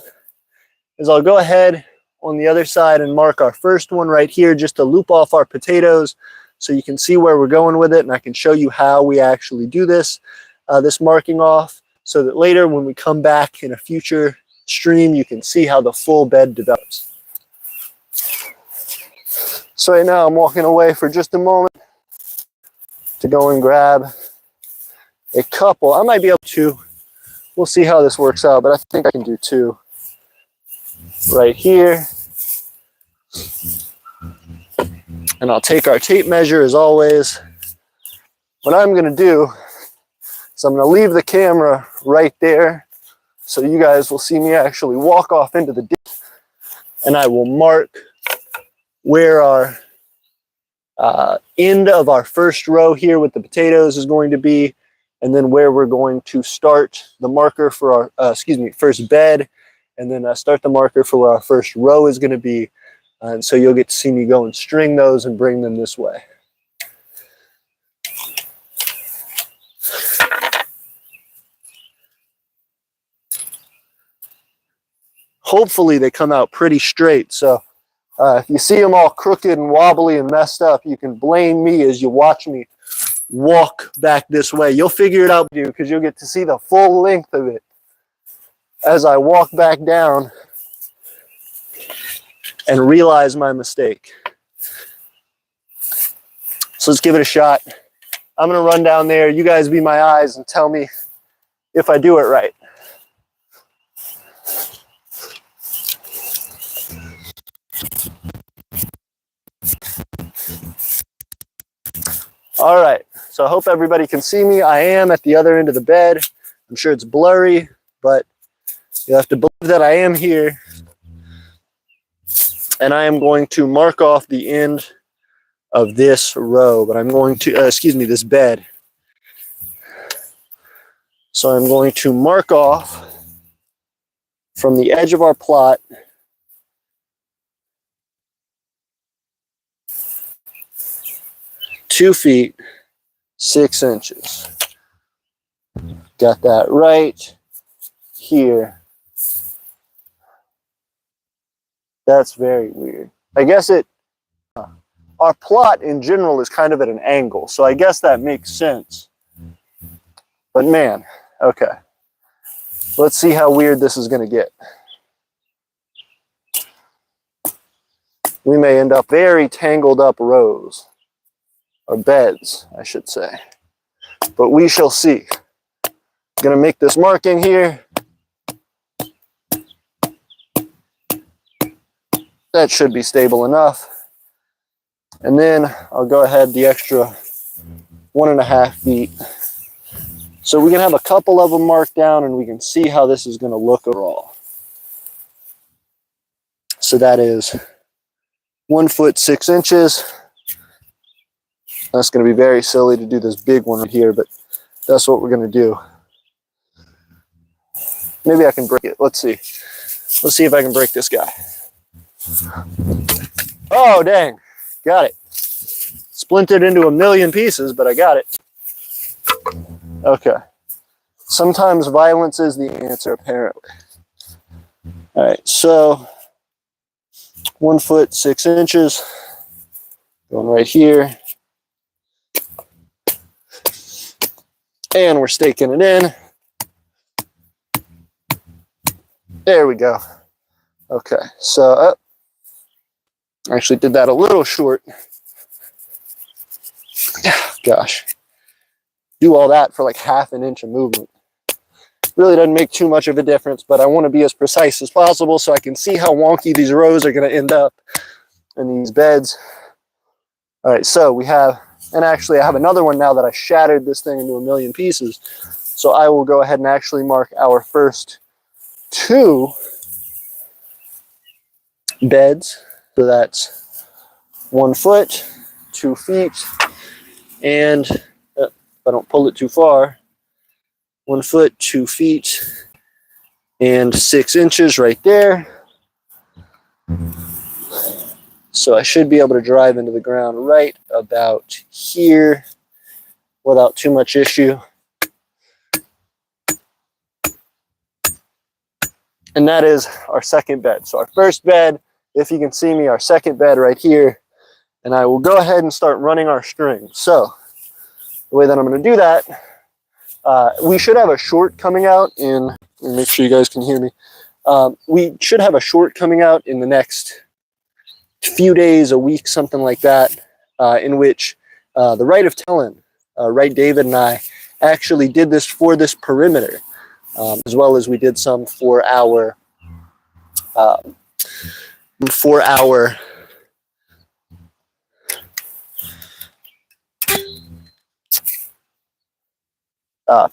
is I'll go ahead on the other side and mark our first one right here just to loop off our potatoes so you can see where we're going with it, and I can show you how we actually do this, this marking off, so that later when we come back in a future stream, you can see how the full bed develops. So right now I'm walking away for just a moment to go and grab a couple. I might be able to, we'll see how this works out, but I think I can do two right here. And I'll take our tape measure as always. What I'm gonna do is I'm gonna leave the camera right there so you guys will see me actually walk off into the ditch, and I will mark where our end of our first row here with the potatoes is going to be, and then where we're going to start the marker for our, first bed, and then start the marker for where our first row is gonna be. And so you'll get to see me go and string those and bring them this way. Hopefully they come out pretty straight. So if you see them all crooked and wobbly and messed up, you can blame me as you watch me walk back this way. You'll figure it out because you'll get to see the full length of it as I walk back down and realize my mistake. So let's give it a shot. I'm gonna run down there. You guys be my eyes and tell me if I do it right. All right, so I hope everybody can see me. I am at the other end of the bed. I'm sure it's blurry, but you have to believe that I am here. And I am going to mark off the end of this row, but I'm going to, this bed. So I'm going to mark off from the edge of our plot (2 feet 6 inches). Got that right here. That's very weird. I guess our plot in general is kind of at an angle, so I guess that makes sense. But man, okay. Let's see how weird this is gonna get. We may end up very tangled up rows, or beds, I should say. But we shall see. I'm gonna make this marking here. That should be stable enough. And then I'll go ahead the extra 1.5 feet. So we can have a couple of them marked down and we can see how this is gonna look overall. So that is 1 foot 6 inches. That's gonna be very silly to do this big one right here, but that's what we're gonna do. Maybe I can break it, let's see. Let's see if I can break this guy. Oh, dang, got it. Splintered into a million pieces, but I got it. Okay. Sometimes violence is the answer, apparently. All right, so 1 foot 6 inches, going right here. And we're staking it in. There we go. Okay, so I actually did that a little short. Gosh. Do all that for like 1/2 inch of movement. Really doesn't make too much of a difference, but I want to be as precise as possible so I can see how wonky these rows are going to end up in these beds. All right, so we have, and actually I have another one now that I shattered this thing into a million pieces. So I will go ahead and actually mark our first 2 beds. So that's 1 foot, 2 feet, and if I don't pull it too far, 1 foot, 2 feet, and 6 inches right there. So I should be able to drive into the ground right about here without too much issue. And that is our second bed. So our first bed, if you can see me, our second bed right here. And I will go ahead and start running our string. So the way that I'm going to do that, we should have a short coming out in, let me make sure you guys can hear me. We should have a short coming out in the next few days, a week, something like that, in which the Rite of Talon, Right David and I actually did this for this perimeter, as well as we did some for our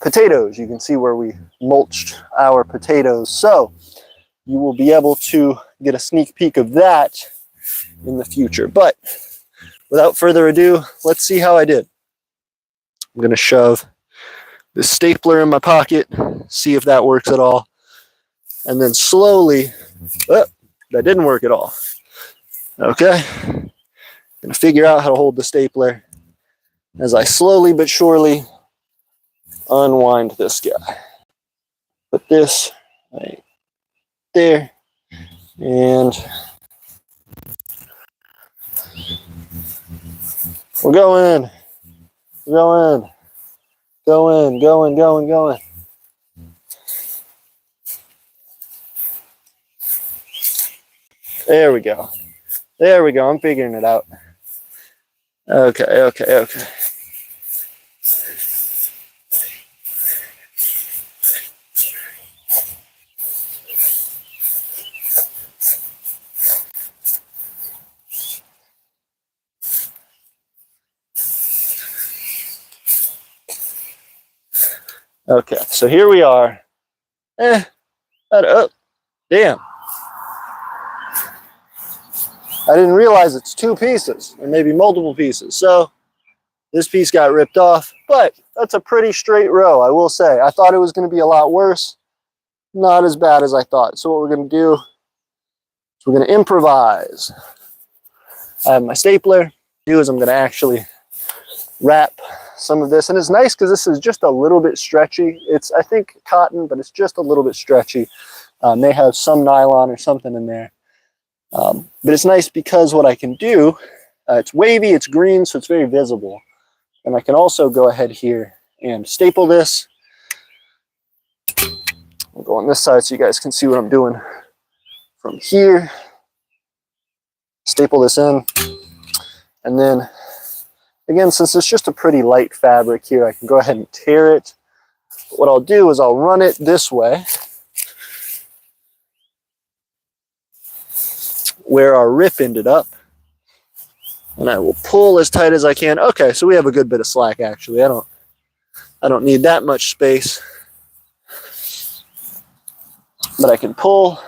potatoes. You can see where we mulched our potatoes. So you will be able to get a sneak peek of that in the future. But without further ado, let's see how I did. I'm going to shove the stapler in my pocket, see if that works at all. And then slowly, oh, that didn't work at all. Okay. I'm going to figure out how to hold the stapler as I slowly but surely unwind this guy. Put this right there, and we're going, going, going, going, going, going. There we go. There we go. I'm figuring it out. Okay, okay, okay. Okay, so here we are. Oh, damn. I didn't realize it's two pieces, or maybe multiple pieces. So this piece got ripped off, but that's a pretty straight row, I will say. I thought it was going to be a lot worse. Not as bad as I thought. So what we're going to do is we're going to improvise. I have my stapler. What I'm going to actually wrap some of this, and it's nice because this is just a little bit stretchy. It's, I think, cotton, but it's just a little bit stretchy. May have some nylon or something in there, but it's nice because what I can do, it's wavy, it's green, so it's very visible, and I can also go ahead here and staple this. I'll go on this side so you guys can see what I'm doing from here. Staple this in, and then again, since it's just a pretty light fabric here, I can go ahead and tear it. But what I'll do is I'll run it this way, where our rip ended up, and I will pull as tight as I can. Okay, so we have a good bit of slack actually. I don't need that much space, but I can pull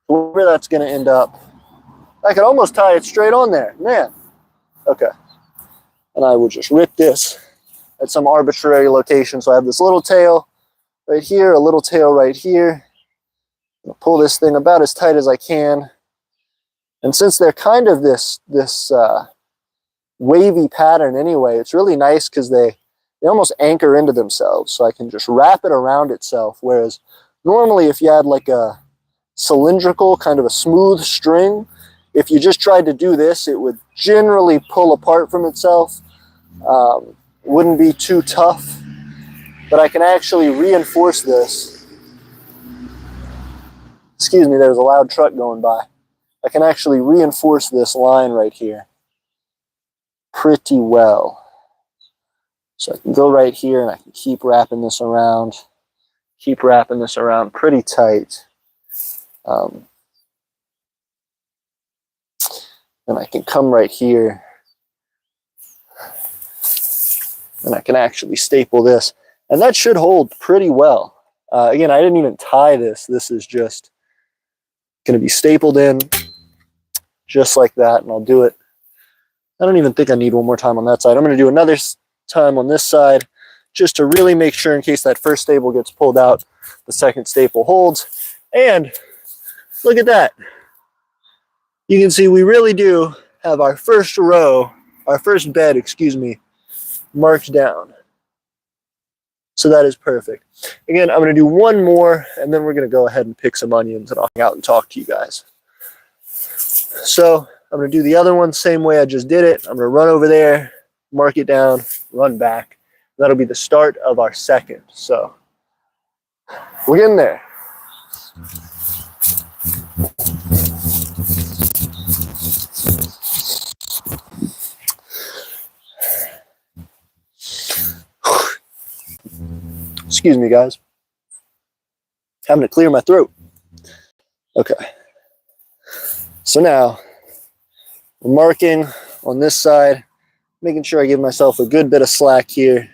where that's going to end up. I could almost tie it straight on there, man. Okay. And I will just rip this at some arbitrary location. So I have this little tail right here, a little tail right here. I'll pull this thing about as tight as I can. And since they're kind of this wavy pattern anyway, it's really nice because they almost anchor into themselves. So I can just wrap it around itself. Whereas normally if you had like a cylindrical, kind of a smooth string, if you just tried to do this, it would generally pull apart from itself. Wouldn't be too tough, but I can actually reinforce this. Excuse me, there's a loud truck going by. I can actually reinforce this line right here pretty well. So I can go right here and I can keep wrapping this around pretty tight. And I can come right here and I can actually staple this. And that should hold pretty well. Again, I didn't even tie this. This is just going to be stapled in just like that. And I'll do it. I don't even think I need one more time on that side. I'm going to do another time on this side just to really make sure in case that first staple gets pulled out, the second staple holds. And look at that. you can see we really do have our first row, our first bed, excuse me, marked down. So that is perfect. Again, I'm going to do one more, and then we're going to go ahead and pick some onions, and I'll hang out and talk to you guys. So I'm going to do the other one same way I just did it. I'm going to run over there, mark it down, run back. That'll be the start of our second. So we're getting there. Excuse me, guys. Having to clear my throat. Okay. So now we're marking on this side, making sure I give myself a good bit of slack here.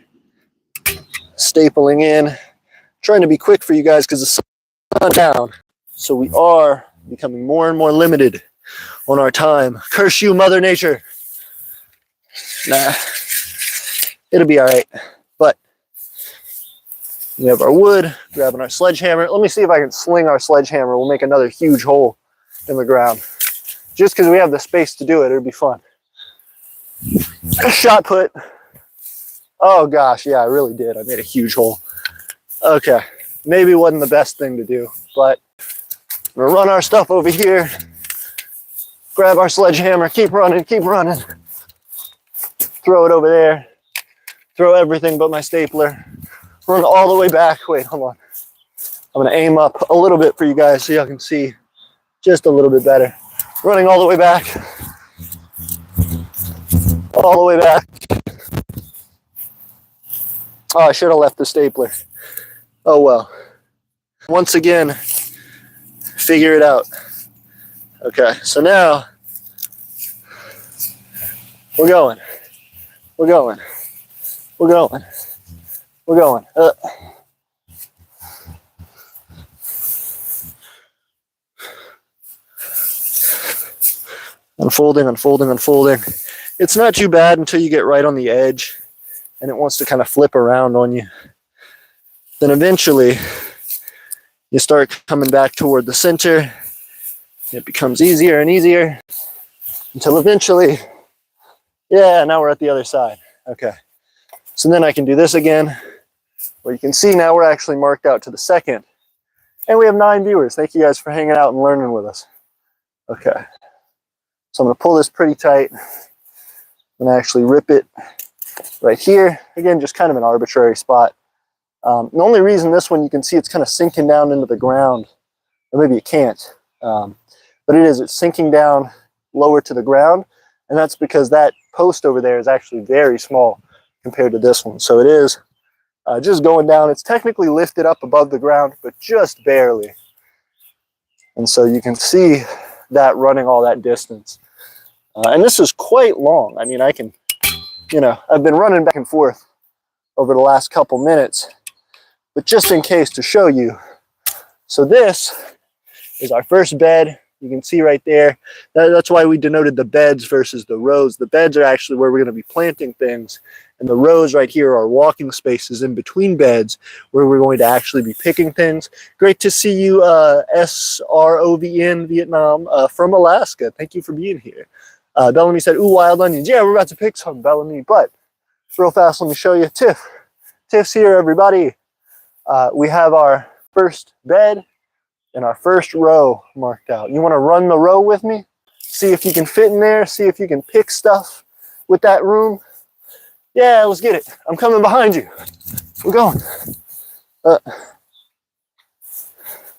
Stapling in, trying to be quick for you guys because the sun's down. So we are becoming more and more limited on our time. Curse you, Mother Nature. Nah, it'll be all right. But we have our wood, grabbing our sledgehammer. Let me see if I can sling our sledgehammer. We'll make another huge hole in the ground. Just because we have the space to do it, it'll be fun. Shot put. Oh gosh, yeah, I really did. I made a huge hole. Okay, maybe it wasn't the best thing to do, but we're gonna run our stuff over here, grab our sledgehammer, keep running, throw it over there, throw everything but my stapler, run all the way back. Wait, hold on. I'm gonna aim up a little bit for you guys so y'all can see just a little bit better. Running all the way back, all the way back. Oh, I should have left the stapler. Oh well. Once again, figure it out. Okay, so now we're going. Unfolding. It's not too bad until you get right on the edge and it wants to kind of flip around on you. Then eventually you start coming back toward the center. It becomes easier and easier until eventually, yeah, now we're at the other side. Okay, so then I can do this again, where you can see now we're actually marked out to the second. And we have 9 viewers. Thank you guys for hanging out and learning with us. Okay, so I'm gonna pull this pretty tight. I'm gonna actually rip it right here. Again, just kind of an arbitrary spot. The only reason this one, you can see it's kind of sinking down into the ground, or maybe you can't, but it's sinking down lower to the ground, and that's because that post over there is actually very small compared to this one. So it is just going down. It's technically lifted up above the ground, but just barely. And so you can see that running all that distance. And this is quite long. I mean, I can, I've been running back and forth over the last couple minutes, but just in case to show you. So this is our first bed. You can see right there. That's why we denoted the beds versus the rows. The beds are actually where we're going to be planting things. And the rows right here are walking spaces in between beds where we're going to actually be picking things. Great to see you, SROVN Vietnam from Alaska. Thank you for being here. Bellamy said, ooh, wild onions. Yeah, we're about to pick some, Bellamy. But real fast, let me show you Tiff. Tiff's here, everybody. We have our first bed and our first row marked out. You want to run the row with me? See if you can fit in there. See if you can pick stuff with that room. Yeah, let's get it. I'm coming behind you. We're going.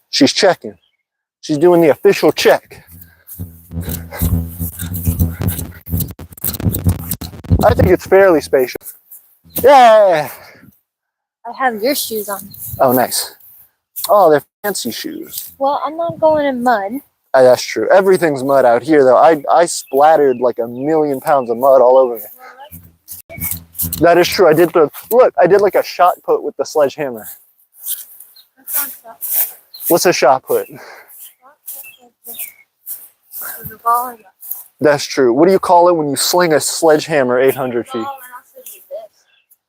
She's checking. She's doing the official check. I think it's fairly spacious. Yeah. I have your shoes on. Oh, nice. Oh, they're fancy shoes. Well, I'm not going in mud. That's true. Everything's mud out here, though. I splattered like 1,000,000 pounds of mud all over me. That is true. I did like a shot put with the sledgehammer. What's a shot put? That's true. What do you call it when you sling a sledgehammer 800 feet?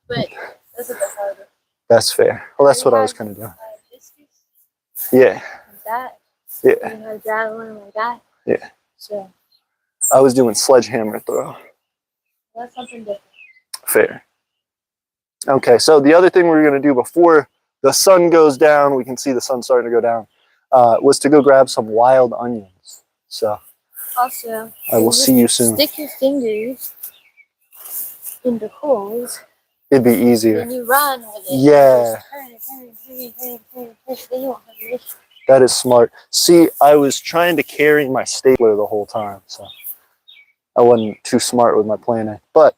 But that's a bit harder. That's fair. Well, that's what I was going to do. Yeah. Like that. Yeah. You know, javelin like that. Yeah. So I was doing sledgehammer throw. that's something different. Fair. Okay, so the other thing we were going to do before the sun goes down, we can see the sun starting to go down, was to go grab some wild onions. So Also, I will see you soon. stick your fingers in the holes. It'd be easier. Then you run with it. Yeah. Then you won't have an issue. That is smart. See, I was trying to carry my stapler the whole time, so I wasn't too smart with my planning. But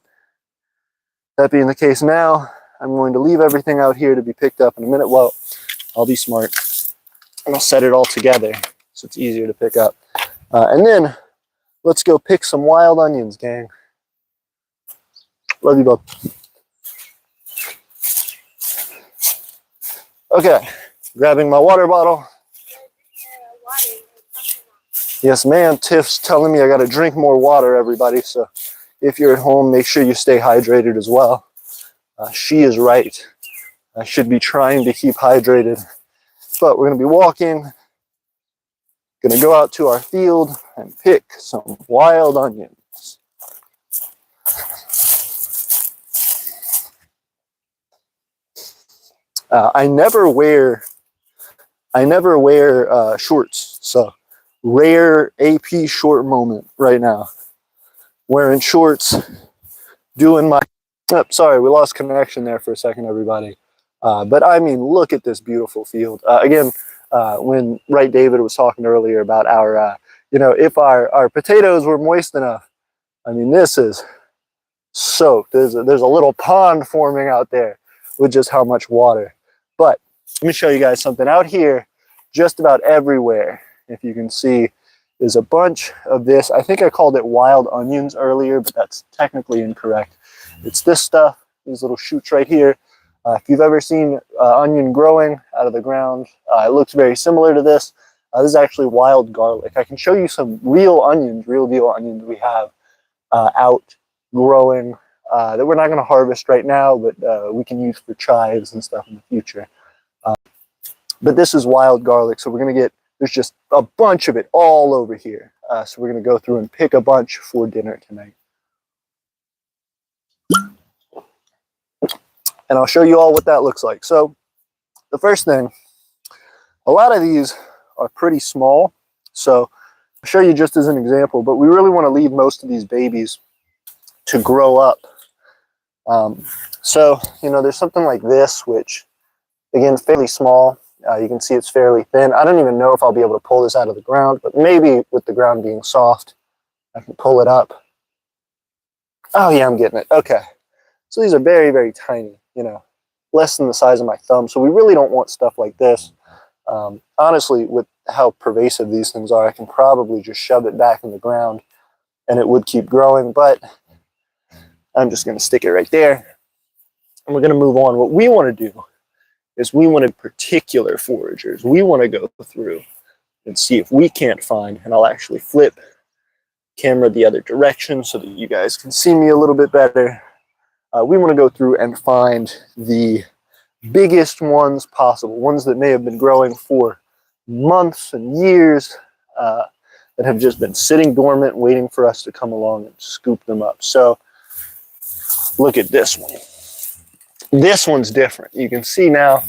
that being the case now, I'm going to leave everything out here to be picked up in a minute. Well, I'll be smart and I'll set it all together so it's easier to pick up. And then let's go pick some wild onions, gang. Love you both. Okay, grabbing my water bottle. Yes, ma'am. Tiff's telling me I got to drink more water, everybody. So if you're at home, make sure you stay hydrated as well. She is right. I should be trying to keep hydrated. But we're going to be walking. Going to go out to our field and pick some wild onions. I never wear shorts, so rare AP short moment right now. Wearing shorts, doing my. Oh, sorry, we lost connection there for a second, everybody. But I mean, look at this beautiful field. Again, when Wright David was talking earlier about our, if our potatoes were moist enough, I mean, this is soaked. There's a little pond forming out there with just how much water. But let me show you guys something out here. Just about everywhere, if you can see, is a bunch of this. I think I called it wild onions earlier, but that's technically incorrect. It's this stuff, these little shoots right here. If you've ever seen onion growing out of the ground, it looks very similar to this. This is actually wild garlic. I can show you some real onions, real deal onions we have out growing that we're not going to harvest right now, but we can use for chives and stuff in the future. But this is wild garlic, so we're going to get, there's just a bunch of it all over here. So we're going to go through and pick a bunch for dinner tonight. And I'll show you all what that looks like. So the first thing, a lot of these are pretty small. So I'll show you just as an example, but we really want to leave most of these babies to grow up. So, there's something like this, which again, fairly small. You can see it's fairly thin. I don't even know if I'll be able to pull this out of the ground, but maybe with the ground being soft, I can pull it up. Oh yeah, I'm getting it. Okay. So these are very, very tiny, less than the size of my thumb. So we really don't want stuff like this. Honestly, with how pervasive these things are, I can probably just shove it back in the ground and it would keep growing, but I'm just going to stick it right there. And we're going to move on. What we want to do is we want particular foragers. We want to go through and see if we can't find, and I'll actually flip camera the other direction so that you guys can see me a little bit better. We want to go through and find the biggest ones possible, ones that may have been growing for months and years, that have just been sitting dormant, waiting for us to come along and scoop them up. So look at this one. This one's different. You can see now,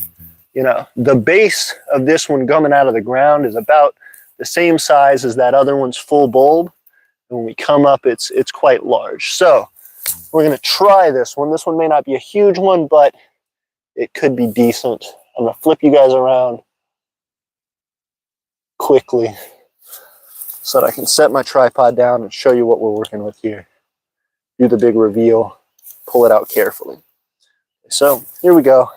the base of this one coming out of the ground is about the same size as that other one's full bulb. And when we come up, it's quite large. So we're going to try this one. This one may not be a huge one, but it could be decent. I'm going to flip you guys around quickly so that I can set my tripod down and show you what we're working with here. Do the big reveal, pull it out carefully. So here we go.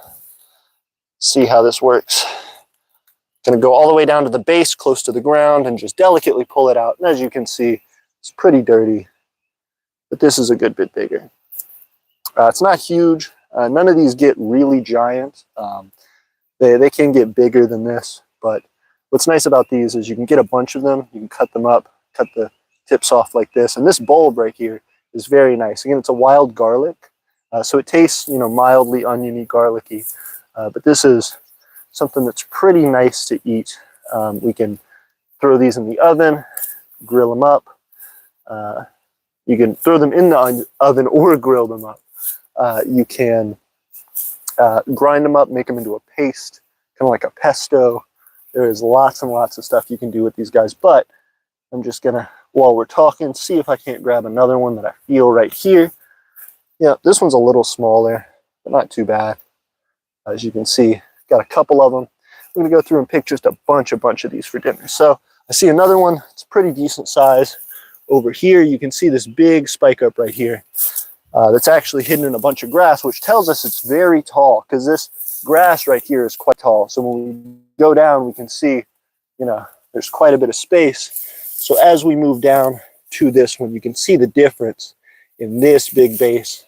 See how this works. Going to go all the way down to the base, close to the ground, and just delicately pull it out. And as you can see, it's pretty dirty, but this is a good bit bigger. It's not huge. None of these get really giant. They can get bigger than this, but what's nice about these is you can get a bunch of them. You can cut them up, cut the tips off like this. And this bulb right here is very nice. Again, it's a wild garlic, so it tastes, mildly oniony, garlicky. But this is something that's pretty nice to eat. We can throw these in the oven, grill them up. You can throw them in the oven or grill them up. You can grind them up, make them into a paste, kind of like a pesto. There's lots and lots of stuff you can do with these guys, but I'm just gonna, while we're talking, see if I can't grab another one that I feel right here. Yeah, this one's a little smaller, but not too bad. As you can see, got a couple of them. I'm gonna go through and pick just a bunch of these for dinner. So I see another one, it's pretty decent size. Over here, you can see this big spike up right here that's actually hidden in a bunch of grass, which tells us it's very tall, because this grass right here is quite tall. So when we go down, we can see, you know, there's quite a bit of space. So as we move down to this one, you can see the difference in this big base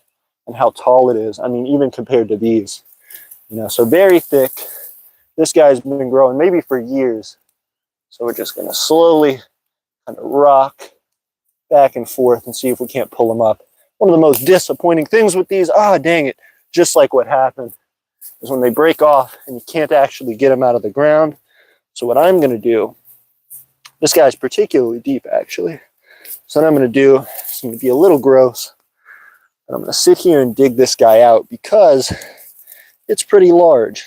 and how tall it is. I mean, even compared to these, you know, so very thick. This guy's been growing maybe for years. So we're just going to slowly kind of rock back and forth and see if we can't pull them up. One of the most disappointing things with these, dang it, just like what happened, is when they break off and you can't actually get them out of the ground. So what I'm going to do, this guy's particularly deep actually. So what I'm going to do is going to be a little gross. And I'm going to sit here and dig this guy out because it's pretty large.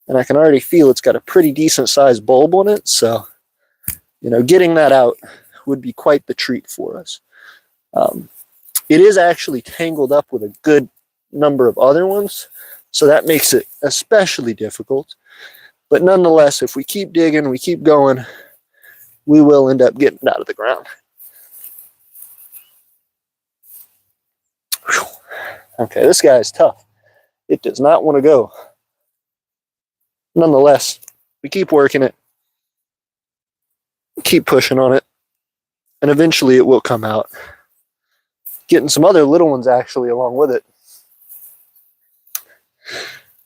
And I can already feel it's got a pretty decent sized bulb on it. So, you know, getting that out would be quite the treat for us. It is actually tangled up with a good number of other ones. So that makes it especially difficult. But nonetheless, if we keep digging, we keep going, we will end up getting it out of the ground. Whew. Okay, this guy is tough. It does not want to go. Nonetheless, we keep working it, keep pushing on it, and eventually it will come out. Getting some other little ones actually along with it.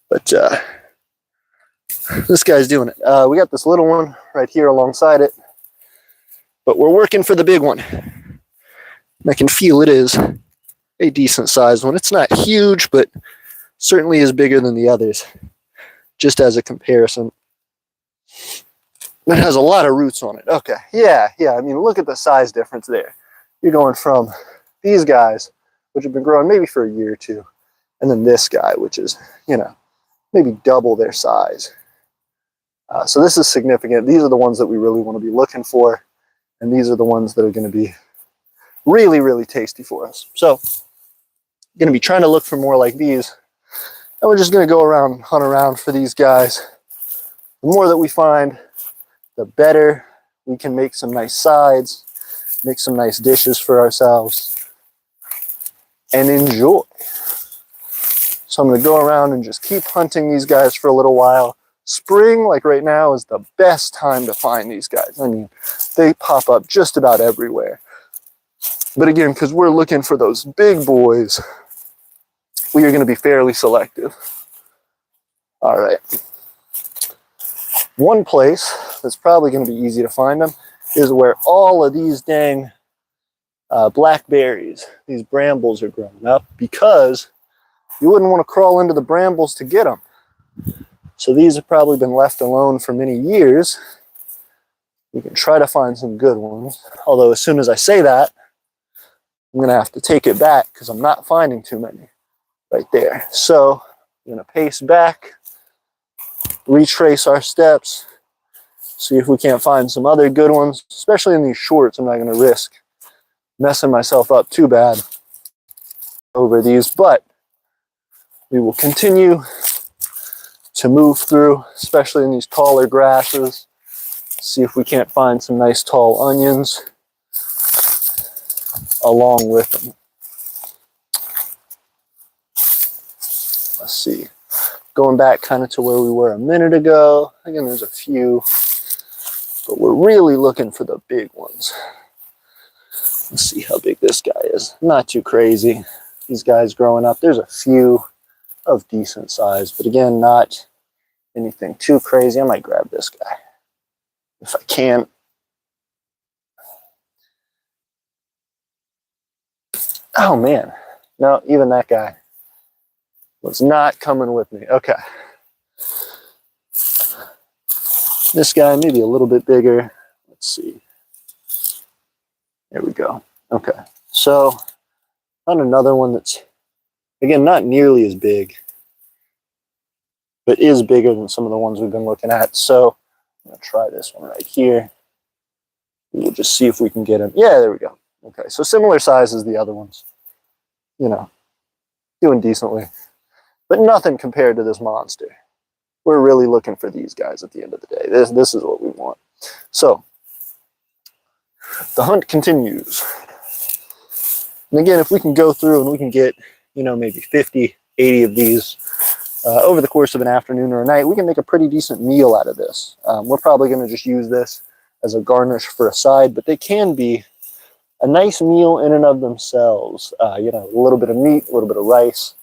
But this guy's doing it. We got this little one right here alongside it, but we're working for the big one. And I can feel it is a decent sized one. It's not huge, but certainly is bigger than the others, just as a comparison. It has a lot of roots on it. Okay, yeah, I mean, look at the size difference there. You're going from these guys, which have been growing maybe for a year or two, and then this guy, which is, you know, maybe double their size. So this is significant. These are the ones that we really want to be looking for, and these are the ones that are going to be really, really tasty for us. So going to be trying to look for more like these, and we're just going to go around, hunt around for these guys. The more that we find, the better. We can make some nice sides, make some nice dishes for ourselves, and enjoy. So I'm going to go around and just keep hunting these guys for a little while. Spring, like right now, is the best time to find these guys. I mean, they pop up just about everywhere. But again, because we're looking for those big boys, we are going to be fairly selective. All right. One place that's probably going to be easy to find them is where all of these dang blackberries, these brambles are growing up, because you wouldn't want to crawl into the brambles to get them. So these have probably been left alone for many years. We can try to find some good ones. Although as soon as I say that, I'm going to have to take it back because I'm not finding too many right there. So I'm going to pace back, retrace our steps, see if we can't find some other good ones, especially in these shorts. I'm not going to risk messing myself up too bad over these, but we will continue to move through, especially in these taller grasses. See if we can't find some nice tall onions along with them. Let's see. Going back kind of to where we were a minute ago. Again, there's a few, but we're really looking for the big ones. Let's see how big this guy is. Not too crazy. These guys growing up, there's a few of decent size, but again, not anything too crazy. I might grab this guy if I can. Oh man, no, even that guy was not coming with me. Okay. This guy maybe a little bit bigger. Let's see. There we go. Okay, so found another one that's, again, not nearly as big, but is bigger than some of the ones we've been looking at. So I'm gonna try this one right here. We'll just see if we can get him. Yeah, there we go. Okay, so similar size as the other ones. You know, doing decently, but nothing compared to this monster. We're really looking for these guys at the end of the day. This is what we want. So the hunt continues. And again, if we can go through and we can get, you know, maybe 50, 80 of these over the course of an afternoon or a night, we can make a pretty decent meal out of this. We're probably going to just use this as a garnish for a side, but they can be a nice meal in and of themselves. You know, a little bit of meat, a little bit of rice.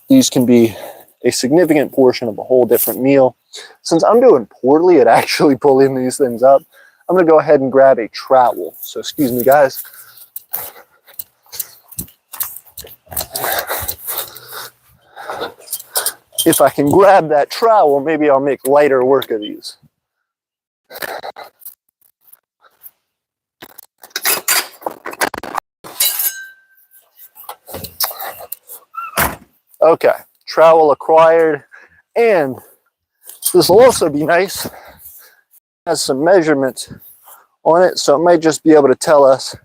These can be a significant portion of a whole different meal. Since I'm doing poorly at actually pulling these things up, I'm going to go ahead and grab a trowel. So excuse me, guys. If I can grab that trowel, maybe I'll make lighter work of these. Okay, trowel acquired, and this will also be nice. It has some measurements on it, so it might just be able to tell us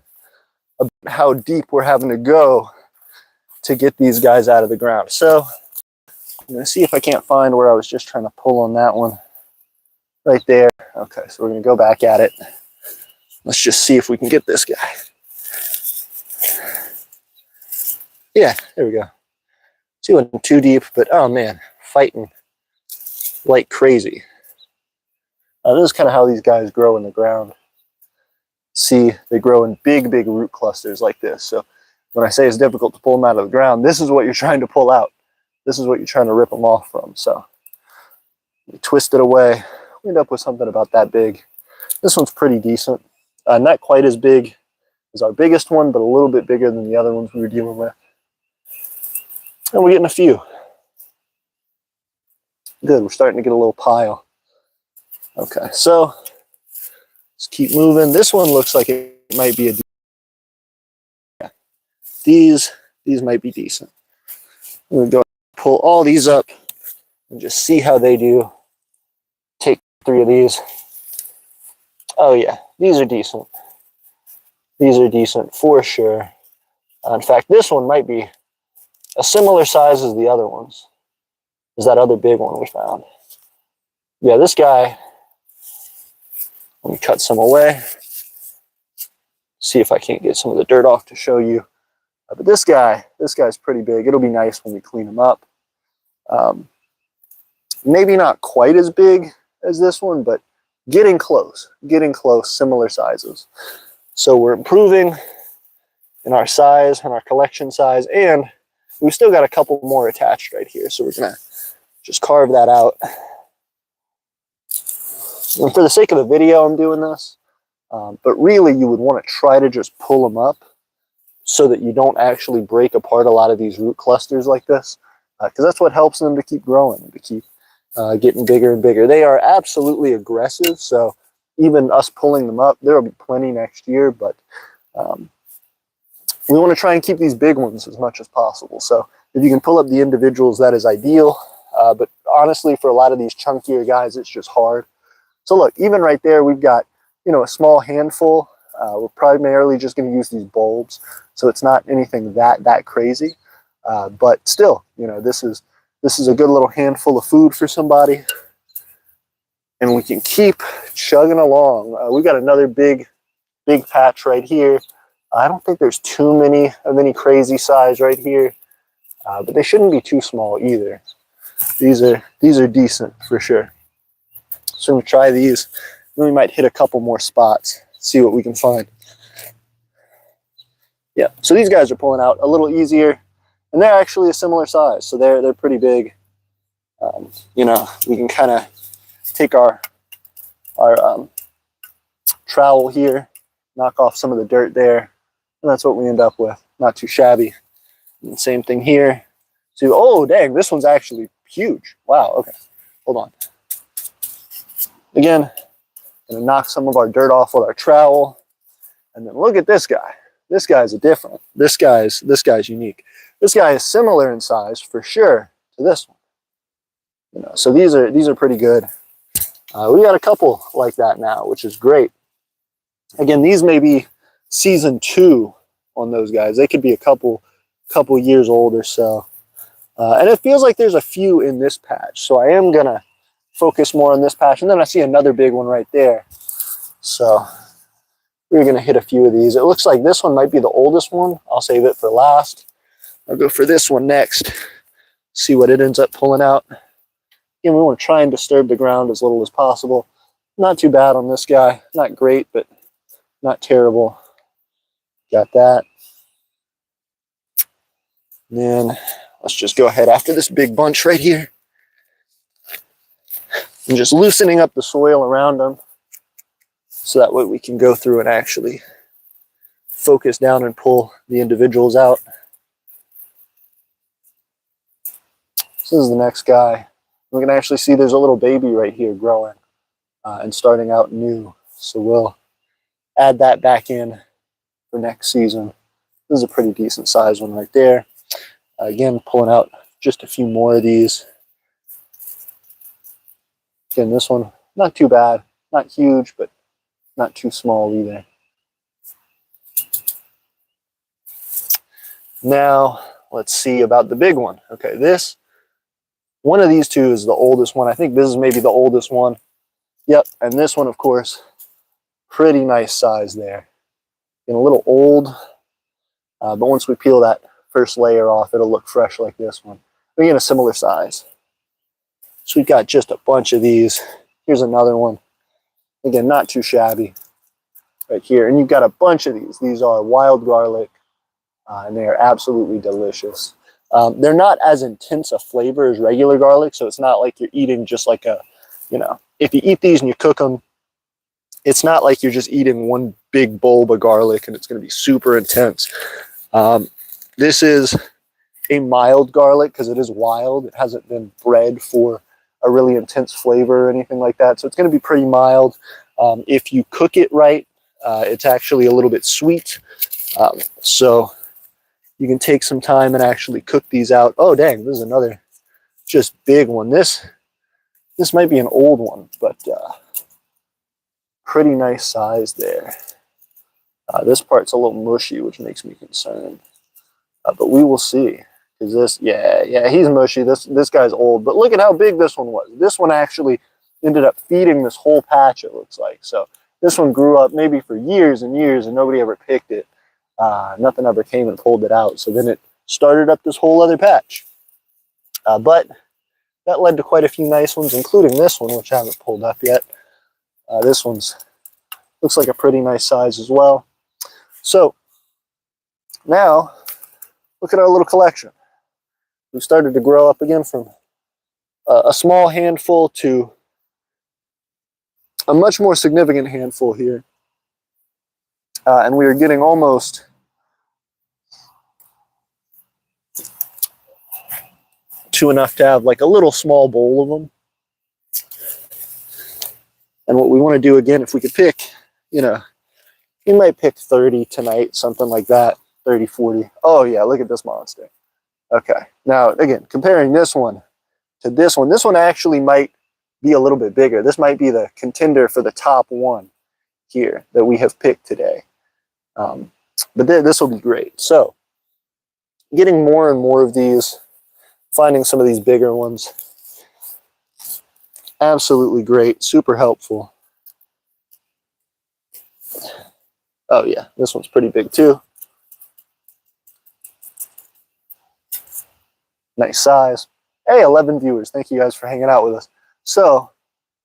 how deep we're having to go to get these guys out of the ground. So I'm going to see if I can't find where I was just trying to pull on that one. Right there. Okay, so we're going to go back at it. Let's just see if we can get this guy. Yeah, there we go. See, it wasn't too deep, but oh man, fighting like crazy. This is kind of how these guys grow in the ground. See, they grow in big, big root clusters like this. So when I say it's difficult to pull them out of the ground, this is what you're trying to pull out. This is what you're trying to rip them off from. So you twist it away, we end up with something about that big. This one's pretty decent. Not quite as big as our biggest one, but a little bit bigger than the other ones we were dealing with. And we're getting a few. Good, we're starting to get a little pile. Okay, so let's keep moving. This one looks like it might be a yeah. These might be decent. I'm gonna go pull all these up and just see how they do. Take 3 of these. Oh yeah, these are decent. These are decent for sure. In fact, this one might be a similar size as the other ones. Is that other big one we found. Yeah, this guy, let me cut some away. See if I can't get some of the dirt off to show you. But this guy's pretty big. It'll be nice when we clean him up. Maybe not quite as big as this one, but getting close, similar sizes. So we're improving in our size and our collection size, and we've still got a couple more attached right here. So we're gonna just carve that out. And for the sake of the video, I'm doing this, but really you would want to try to just pull them up so that you don't actually break apart a lot of these root clusters like this, because that's what helps them to keep growing, to keep getting bigger and bigger. They are absolutely aggressive, so even us pulling them up, there will be plenty next year, but we want to try and keep these big ones as much as possible. So if you can pull up the individuals, that is ideal. But honestly, for a lot of these chunkier guys, it's just hard. So look, even right there, we've got, you know, a small handful. We're primarily just going to use these bulbs, so it's not anything that crazy. But still, you know, this is a good little handful of food for somebody, and we can keep chugging along. We've got another big patch right here. I don't think there's too many of any crazy size right here, but they shouldn't be too small either. These are decent for sure. So I'm gonna try these. Then we might hit a couple more spots, see what we can find. Yeah, so these guys are pulling out a little easier, and they're actually a similar size, so they're pretty big. You know, we can kind of take our trowel here, knock off some of the dirt there, and that's what we end up with. Not too shabby. And same thing here. So, oh dang, this one's actually huge. Wow. Okay, hold on. Again, Gonna knock some of our dirt off with our trowel. And then look at this guy. This guy's this guy's unique. This guy is similar in size for sure to this one. You know, so these are pretty good. We got a couple like that now, which is great. Again, these may be season 2 on those guys. They could be a couple years old or so. And it feels like there's a few in this patch. So I am gonna focus more on this patch. And then I see another big one right there. So we're gonna hit a few of these. It looks like this one might be the oldest one. I'll save it for last. I'll go for this one next. See what it ends up pulling out. Again, we want to try and disturb the ground as little as possible. Not too bad on this guy. Not great, but not terrible. Got that. And then let's just go ahead after this big bunch right here. And just loosening up the soil around them. So that way we can go through and actually focus down and pull the individuals out. This is the next guy. We can actually see there's a little baby right here growing and starting out new. So we'll add that back in for next season. This is a pretty decent size one right there. Again, pulling out just a few more of these. Again, this one, not too bad. Not huge, but not too small either. Now, let's see about the big one. Okay, one of these two is the oldest one. I think this is maybe the oldest one. Yep, and this one, of course, pretty nice size there. Getting a little old, but once we peel that first layer off, it'll look fresh like this one. We're getting a similar size. So we've got just a bunch of these. Here's another one. Again, not too shabby right here. And you've got a bunch of these. These are wild garlic, and they are absolutely delicious. They're not as intense a flavor as regular garlic, so it's not like you're eating just like a, you know, if you eat these and you cook them, it's not like you're just eating one big bulb of garlic and it's going to be super intense. This is a mild garlic because it is wild. It hasn't been bred for a really intense flavor or anything like that, so it's going to be pretty mild. If you cook it right, it's actually a little bit sweet, so you can take some time and actually cook these out. Oh, dang, this is another just big one. This might be an old one, but pretty nice size there. This part's a little mushy, which makes me concerned. But we will see. Is this, yeah, he's mushy. This guy's old, but look at how big this one was. This one actually ended up feeding this whole patch, it looks like. So this one grew up maybe for years and years, and nobody ever picked it. Nothing ever came and pulled it out. So then it started up this whole other patch. But that led to quite a few nice ones, including this one, which I haven't pulled up yet. This one's looks like a pretty nice size as well. So now look at our little collection. We've started to grow up again from a small handful to a much more significant handful here. And we are getting almost to enough to have like a little small bowl of them. And what we want to do again, if we could pick, you know, you might pick 30 tonight, something like that, 30, 40. Oh yeah, look at this monster. Okay, now again, comparing this one to this one actually might be a little bit bigger. This might be the contender for the top one here that we have picked today. But this will be great. So getting more and more of these, finding some of these bigger ones, absolutely great, super helpful. Oh yeah, this one's pretty big too. Nice size. Hey, 11 viewers. Thank you guys for hanging out with us. So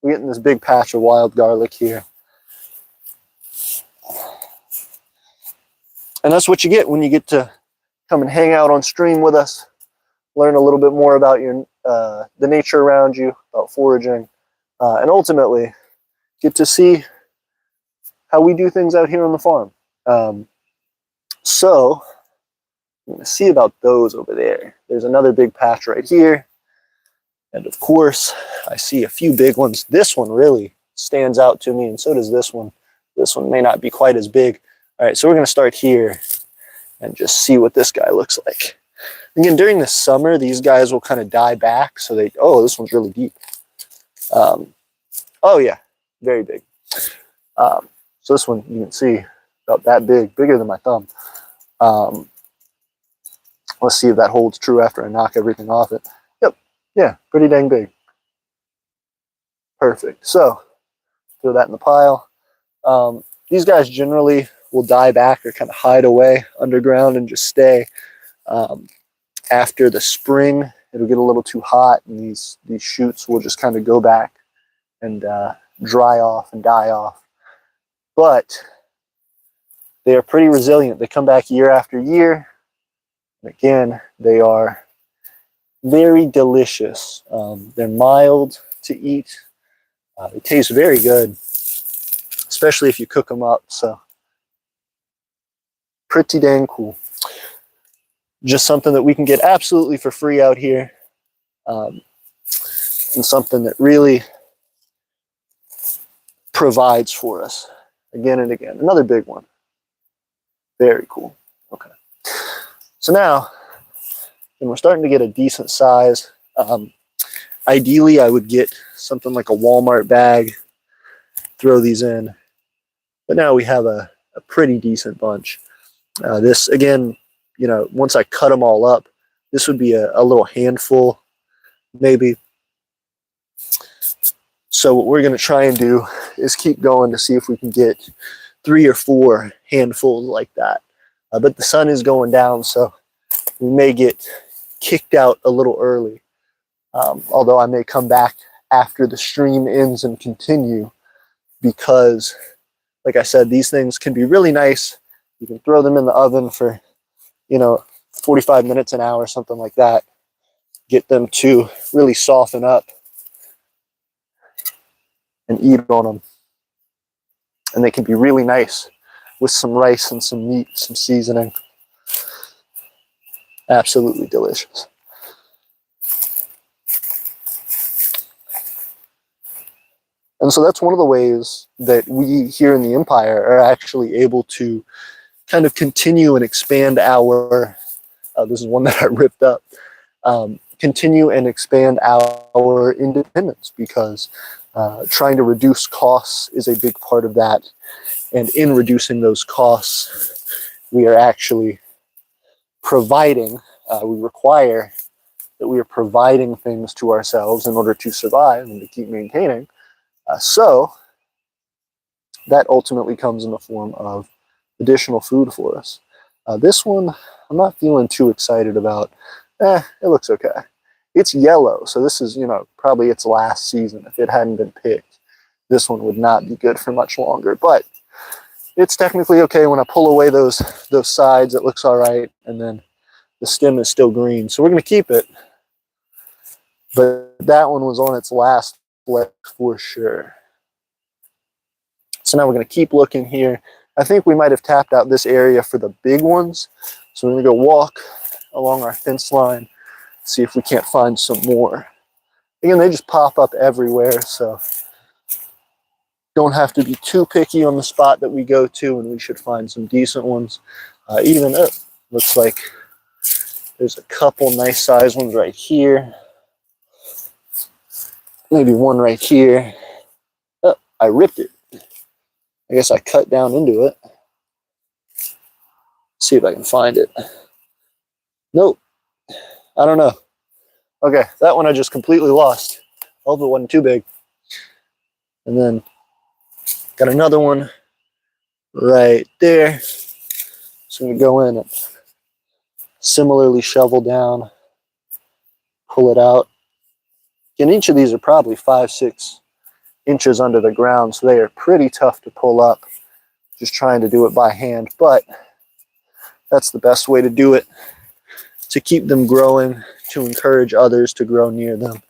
we're getting this big patch of wild garlic here. And that's what you get when you get to come and hang out on stream with us, learn a little bit more about your the nature around you, about foraging, and ultimately get to see how we do things out here on the farm. So I'm going to see about those over there. There's another big patch right here. And of course, I see a few big ones. This one really stands out to me, and so does this one. This one may not be quite as big. All right, so we're going to start here and just see what this guy looks like. Again, during the summer, these guys will kind of die back. So oh, this one's really deep. Oh yeah, very big. So this one, you can see about that big, bigger than my thumb. Let's see if that holds true after I knock everything off it. Yep, yeah, pretty dang big. Perfect. So throw that in the pile. These guys generally will die back or kind of hide away underground and just stay. After the spring, it'll get a little too hot, and these shoots will just kind of go back and dry off and die off. But they are pretty resilient. They come back year after year. And again, they are very delicious. They're mild to eat. They taste very good, especially if you cook them up. So pretty dang cool. Just something that we can get absolutely for free out here, and something that really provides for us again and again. Another big one. Very cool. Okay. So now, when we're starting to get a decent size, ideally I would get something like a Walmart bag, throw these in. But now we have a pretty decent bunch. This, again, you know, once I cut them all up, this would be a little handful, maybe. So what we're going to try and do is keep going to see if we can get 3 or 4 handfuls like that. But the sun is going down, so we may get kicked out a little early. Although I may come back after the stream ends and continue, because, like I said, these things can be really nice. You can throw them in the oven for, 45 minutes, an hour, something like that. Get them to really soften up and eat on them. And they can be really nice with some rice and some meat, some seasoning. Absolutely delicious. And so that's one of the ways that we here in the Empire are actually able to kind of continue and expand our, this is one that I ripped up, continue and expand our independence, because trying to reduce costs is a big part of that. And in reducing those costs, we are actually providing, we require that we are providing things to ourselves in order to survive and to keep maintaining. So that ultimately comes in the form of additional food for us. This one, I'm not feeling too excited about. It looks okay. It's yellow, so this is, probably its last season. If it hadn't been picked, this one would not be good for much longer. But it's technically okay. When I pull away those sides, it looks all right, and then the stem is still green. So we're going to keep it. But that one was on its last leg for sure. So now we're going to keep looking here. I think we might have tapped out this area for the big ones. So we're going to go walk along our fence line, see if we can't find some more. Again, they just pop up everywhere, so don't have to be too picky on the spot that we go to, and we should find some decent ones. Looks like there's a couple nice size ones right here. Maybe one right here. Oh, I ripped it. I guess I cut down into it. See if I can find it. Nope. I don't know. Okay, that one I just completely lost. I hope it wasn't too big. And then got another one right there. So we go in and similarly shovel down, pull it out. And each of these are probably 5-6 inches under the ground, so they are pretty tough to pull up. Just trying to do it by hand, but that's the best way to do it, to keep them growing, to encourage others to grow near them.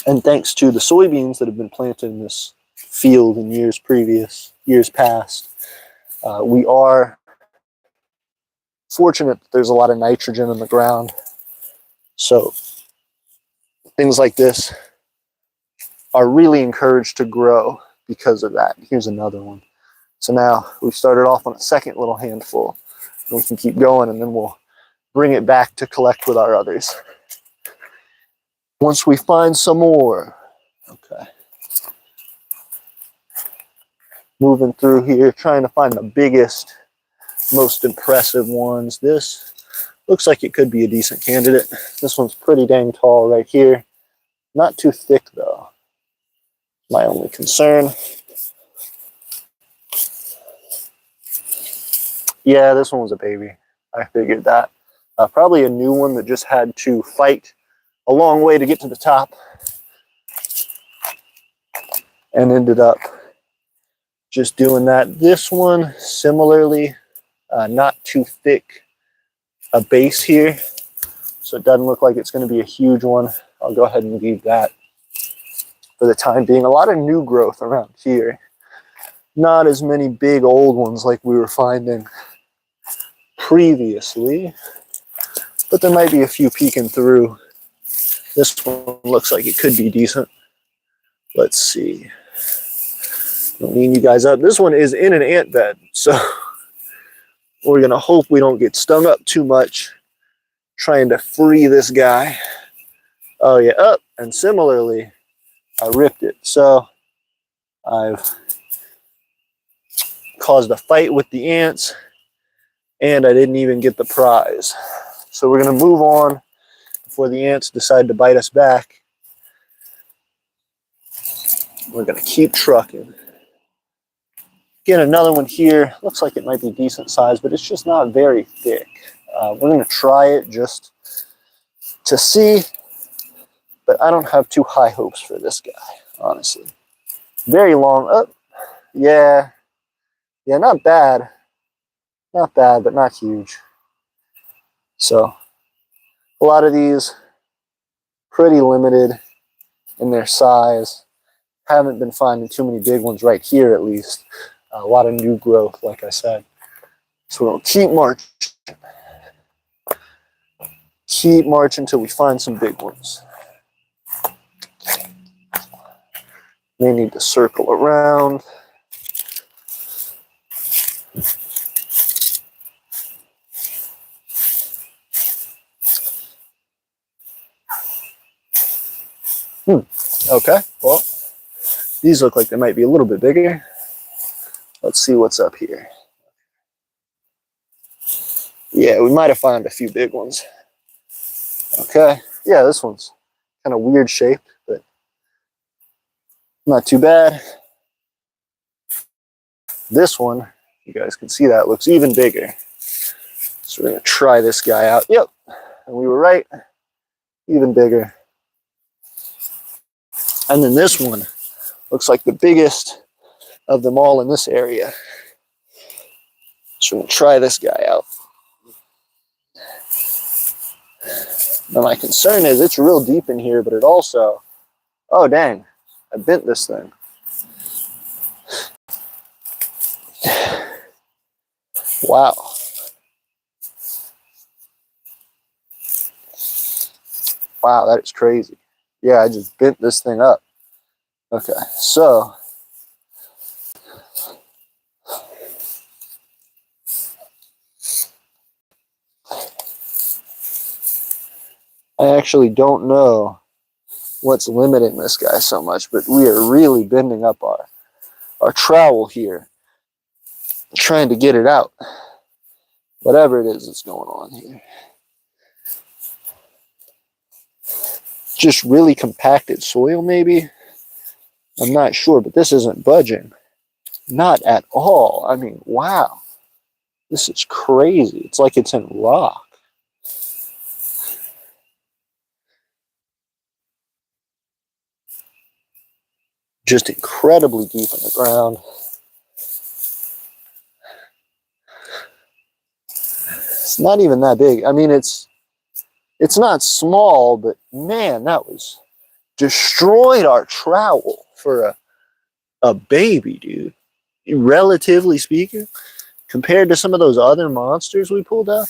And thanks to the soybeans that have been planted in this field in years past, we are fortunate that there's a lot of nitrogen in the ground. So things like this are really encouraged to grow because of that. Here's another one. So now we've started off on a second little handful. And we can keep going, and then we'll bring it back to collect with our others once we find some more. Okay. Moving through here, trying to find the biggest, most impressive ones. This looks like it could be a decent candidate. This one's pretty dang tall right here. Not too thick though. My only concern. Yeah, this one was a baby. I figured that. Probably a new one that just had to fight a long way to get to the top and ended up just doing that. This one, similarly, not too thick a base here, so it doesn't look like it's going to be a huge one. I'll go ahead and leave that for the time being. A lot of new growth around here. Not as many big old ones like we were finding previously, but there might be a few peeking through. This one looks like it could be decent. Let's see. Don't lean you guys up. This one is in an ant bed, so we're gonna hope we don't get stung up too much trying to free this guy. Oh yeah, up. And similarly, I ripped it. So I've caused a fight with the ants, and I didn't even get the prize. So we're gonna move on before the ants decide to bite us back. We're gonna keep trucking. Again, another one here. Looks like it might be decent size, but it's just not very thick. We're gonna try it just to see, but I don't have too high hopes for this guy, honestly. Very long. Oh, yeah, not bad. Not bad, but not huge. So a lot of these pretty limited in their size. Haven't been finding too many big ones right here, at least. A lot of new growth, like I said. So we'll keep marching. Keep marching until we find some big ones. May need to circle around. Okay, well, these look like they might be a little bit bigger. Let's see what's up here. Yeah, we might have found a few big ones. Okay, yeah, this one's kind of weird shaped, but not too bad. This one, you guys can see that, looks even bigger. So we're gonna try this guy out. Yep, and we were right, even bigger. And then this one looks like the biggest of them all in this area. So we'll try this guy out. Now my concern is it's real deep in here, but it also, oh dang, I bent this thing. Wow. Wow, that is crazy. Yeah, I just bent this thing up. Okay, so I actually don't know what's limiting this guy so much, but we are really bending up our trowel here, trying to get it out. Whatever it is that's going on here. Just really compacted soil, maybe? I'm not sure, but this isn't budging. Not at all. I mean, wow. This is crazy. It's like it's in rock. Just incredibly deep in the ground. It's not even that big. I mean, it's not small, but man, that was destroyed our trowel for a baby, dude. Relatively speaking, compared to some of those other monsters we pulled up,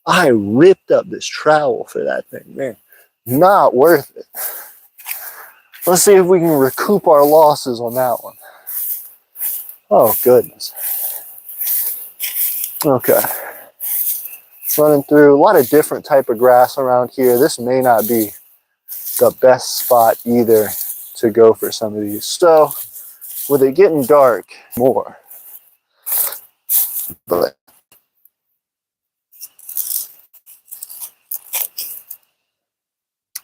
I ripped up this trowel for that thing, man. Not worth it. Let's see if we can recoup our losses on that one. Oh, goodness. Okay. Running through a lot of different type of grass around here. This may not be the best spot either to go for some of these. So, with it getting dark more, but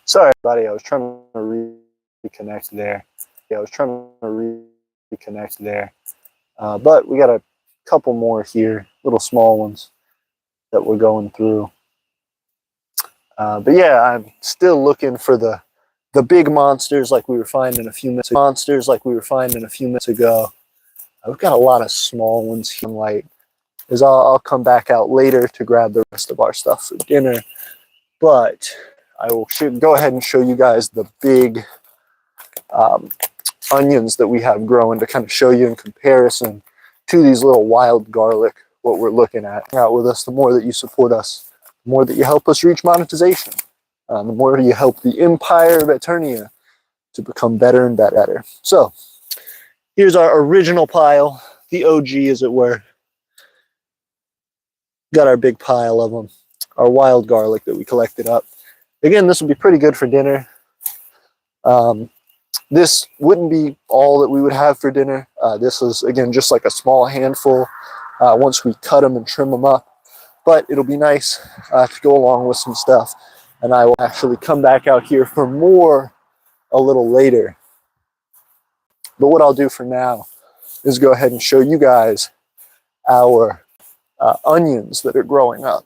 sorry, buddy, I was trying to reconnect there. But we got a couple more here, little small ones that we're going through. But yeah, I'm still looking for the big monsters like we were finding a few minutes ago. We've got a lot of small ones here. Light, is I'll come back out later to grab the rest of our stuff for dinner. But I will go ahead and show you guys the big onions that we have growing to kind of show you in comparison to these little wild garlic, what we're looking at. Out with us, the more that you support us, the more that you help us reach monetization, the more you help the Empire of Aeternia to become better and better. So here's our original pile, the OG as it were. Got our big pile of them, our wild garlic that we collected up. Again, this will be pretty good for dinner. This wouldn't be all that we would have for dinner. This is, again, just like a small handful once we cut them and trim them up. But it'll be nice to go along with some stuff. And I will actually come back out here for more a little later. But what I'll do for now is go ahead and show you guys our onions that are growing up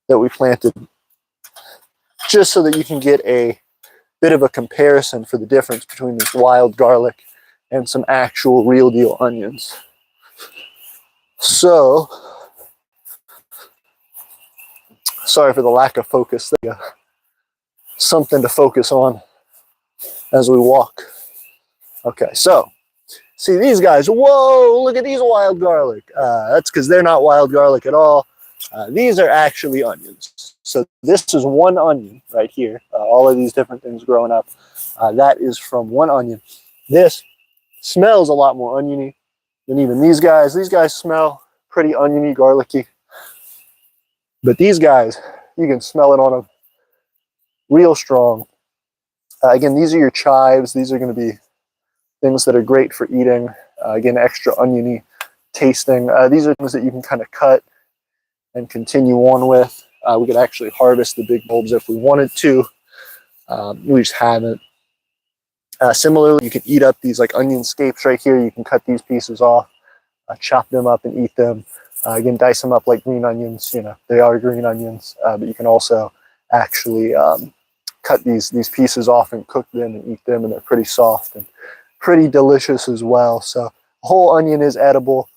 that we planted, just so that you can get a bit of a comparison for the difference between this wild garlic and some actual real deal onions. So, sorry for the lack of focus. Something to focus on as we walk. Okay, so see these guys. Whoa, look at these wild garlic. That's because they're not wild garlic at all. These are actually onions. So this is one onion right here. All of these different things growing up. That is from one onion. This smells a lot more oniony than even these guys. These guys smell pretty oniony, garlicky. But these guys, you can smell it on them real strong. Again, these are your chives. These are going to be things that are great for eating. Again, extra oniony tasting. These are things that you can kind of cut and continue on with. We could actually harvest the big bulbs if we wanted to. We just haven't. Similarly, you can eat up these like onion scapes right here. You can cut these pieces off, chop them up and eat them. Again, dice them up like green onions. You know, they are green onions, but you can also actually cut these pieces off and cook them and eat them, and they're pretty soft and pretty delicious as well. So the whole onion is edible.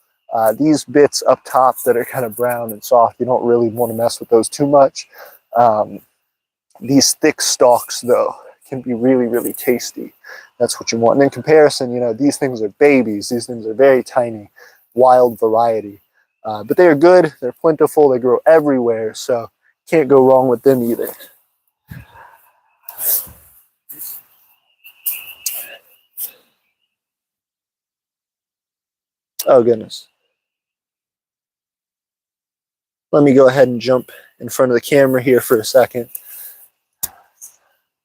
These bits up top that are kind of brown and soft, you don't really want to mess with those too much. These thick stalks, though, can be really, really tasty. That's what you want. And in comparison, you know, these things are babies. These things are very tiny, wild variety. But they are good. They're plentiful. They grow everywhere. So can't go wrong with them either. Oh, goodness. Let me go ahead and jump in front of the camera here for a second.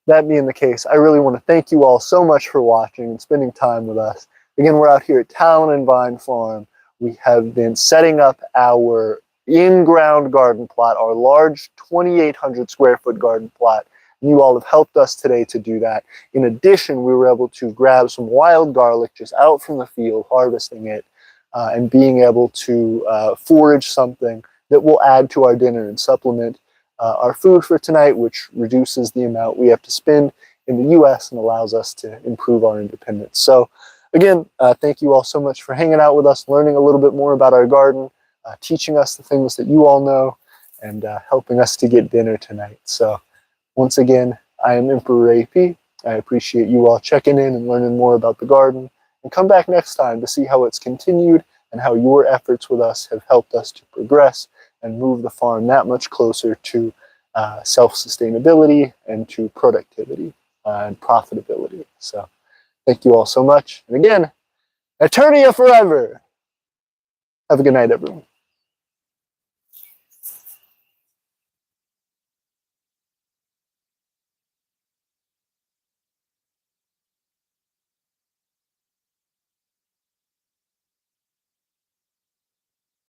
That being the case, I really want to thank you all so much for watching and spending time with us. Again, we're out here at Talon and Vine Farm. We have been setting up our in-ground garden plot, our large 2,800 square foot garden plot. And you all have helped us today to do that. In addition, we were able to grab some wild garlic just out from the field, harvesting it, and being able to forage something that will add to our dinner and supplement our food for tonight, which reduces the amount we have to spend in the U.S. and allows us to improve our independence. So again, thank you all so much for hanging out with us, learning a little bit more about our garden, teaching us the things that you all know, and helping us to get dinner tonight. So once again, I am Emperor AP. I appreciate you all checking in and learning more about the garden. And come back next time to see how it's continued and how your efforts with us have helped us to progress and move the farm that much closer to self-sustainability and to productivity and profitability. So thank you all so much. And again, Aeternia forever. Have a good night, everyone.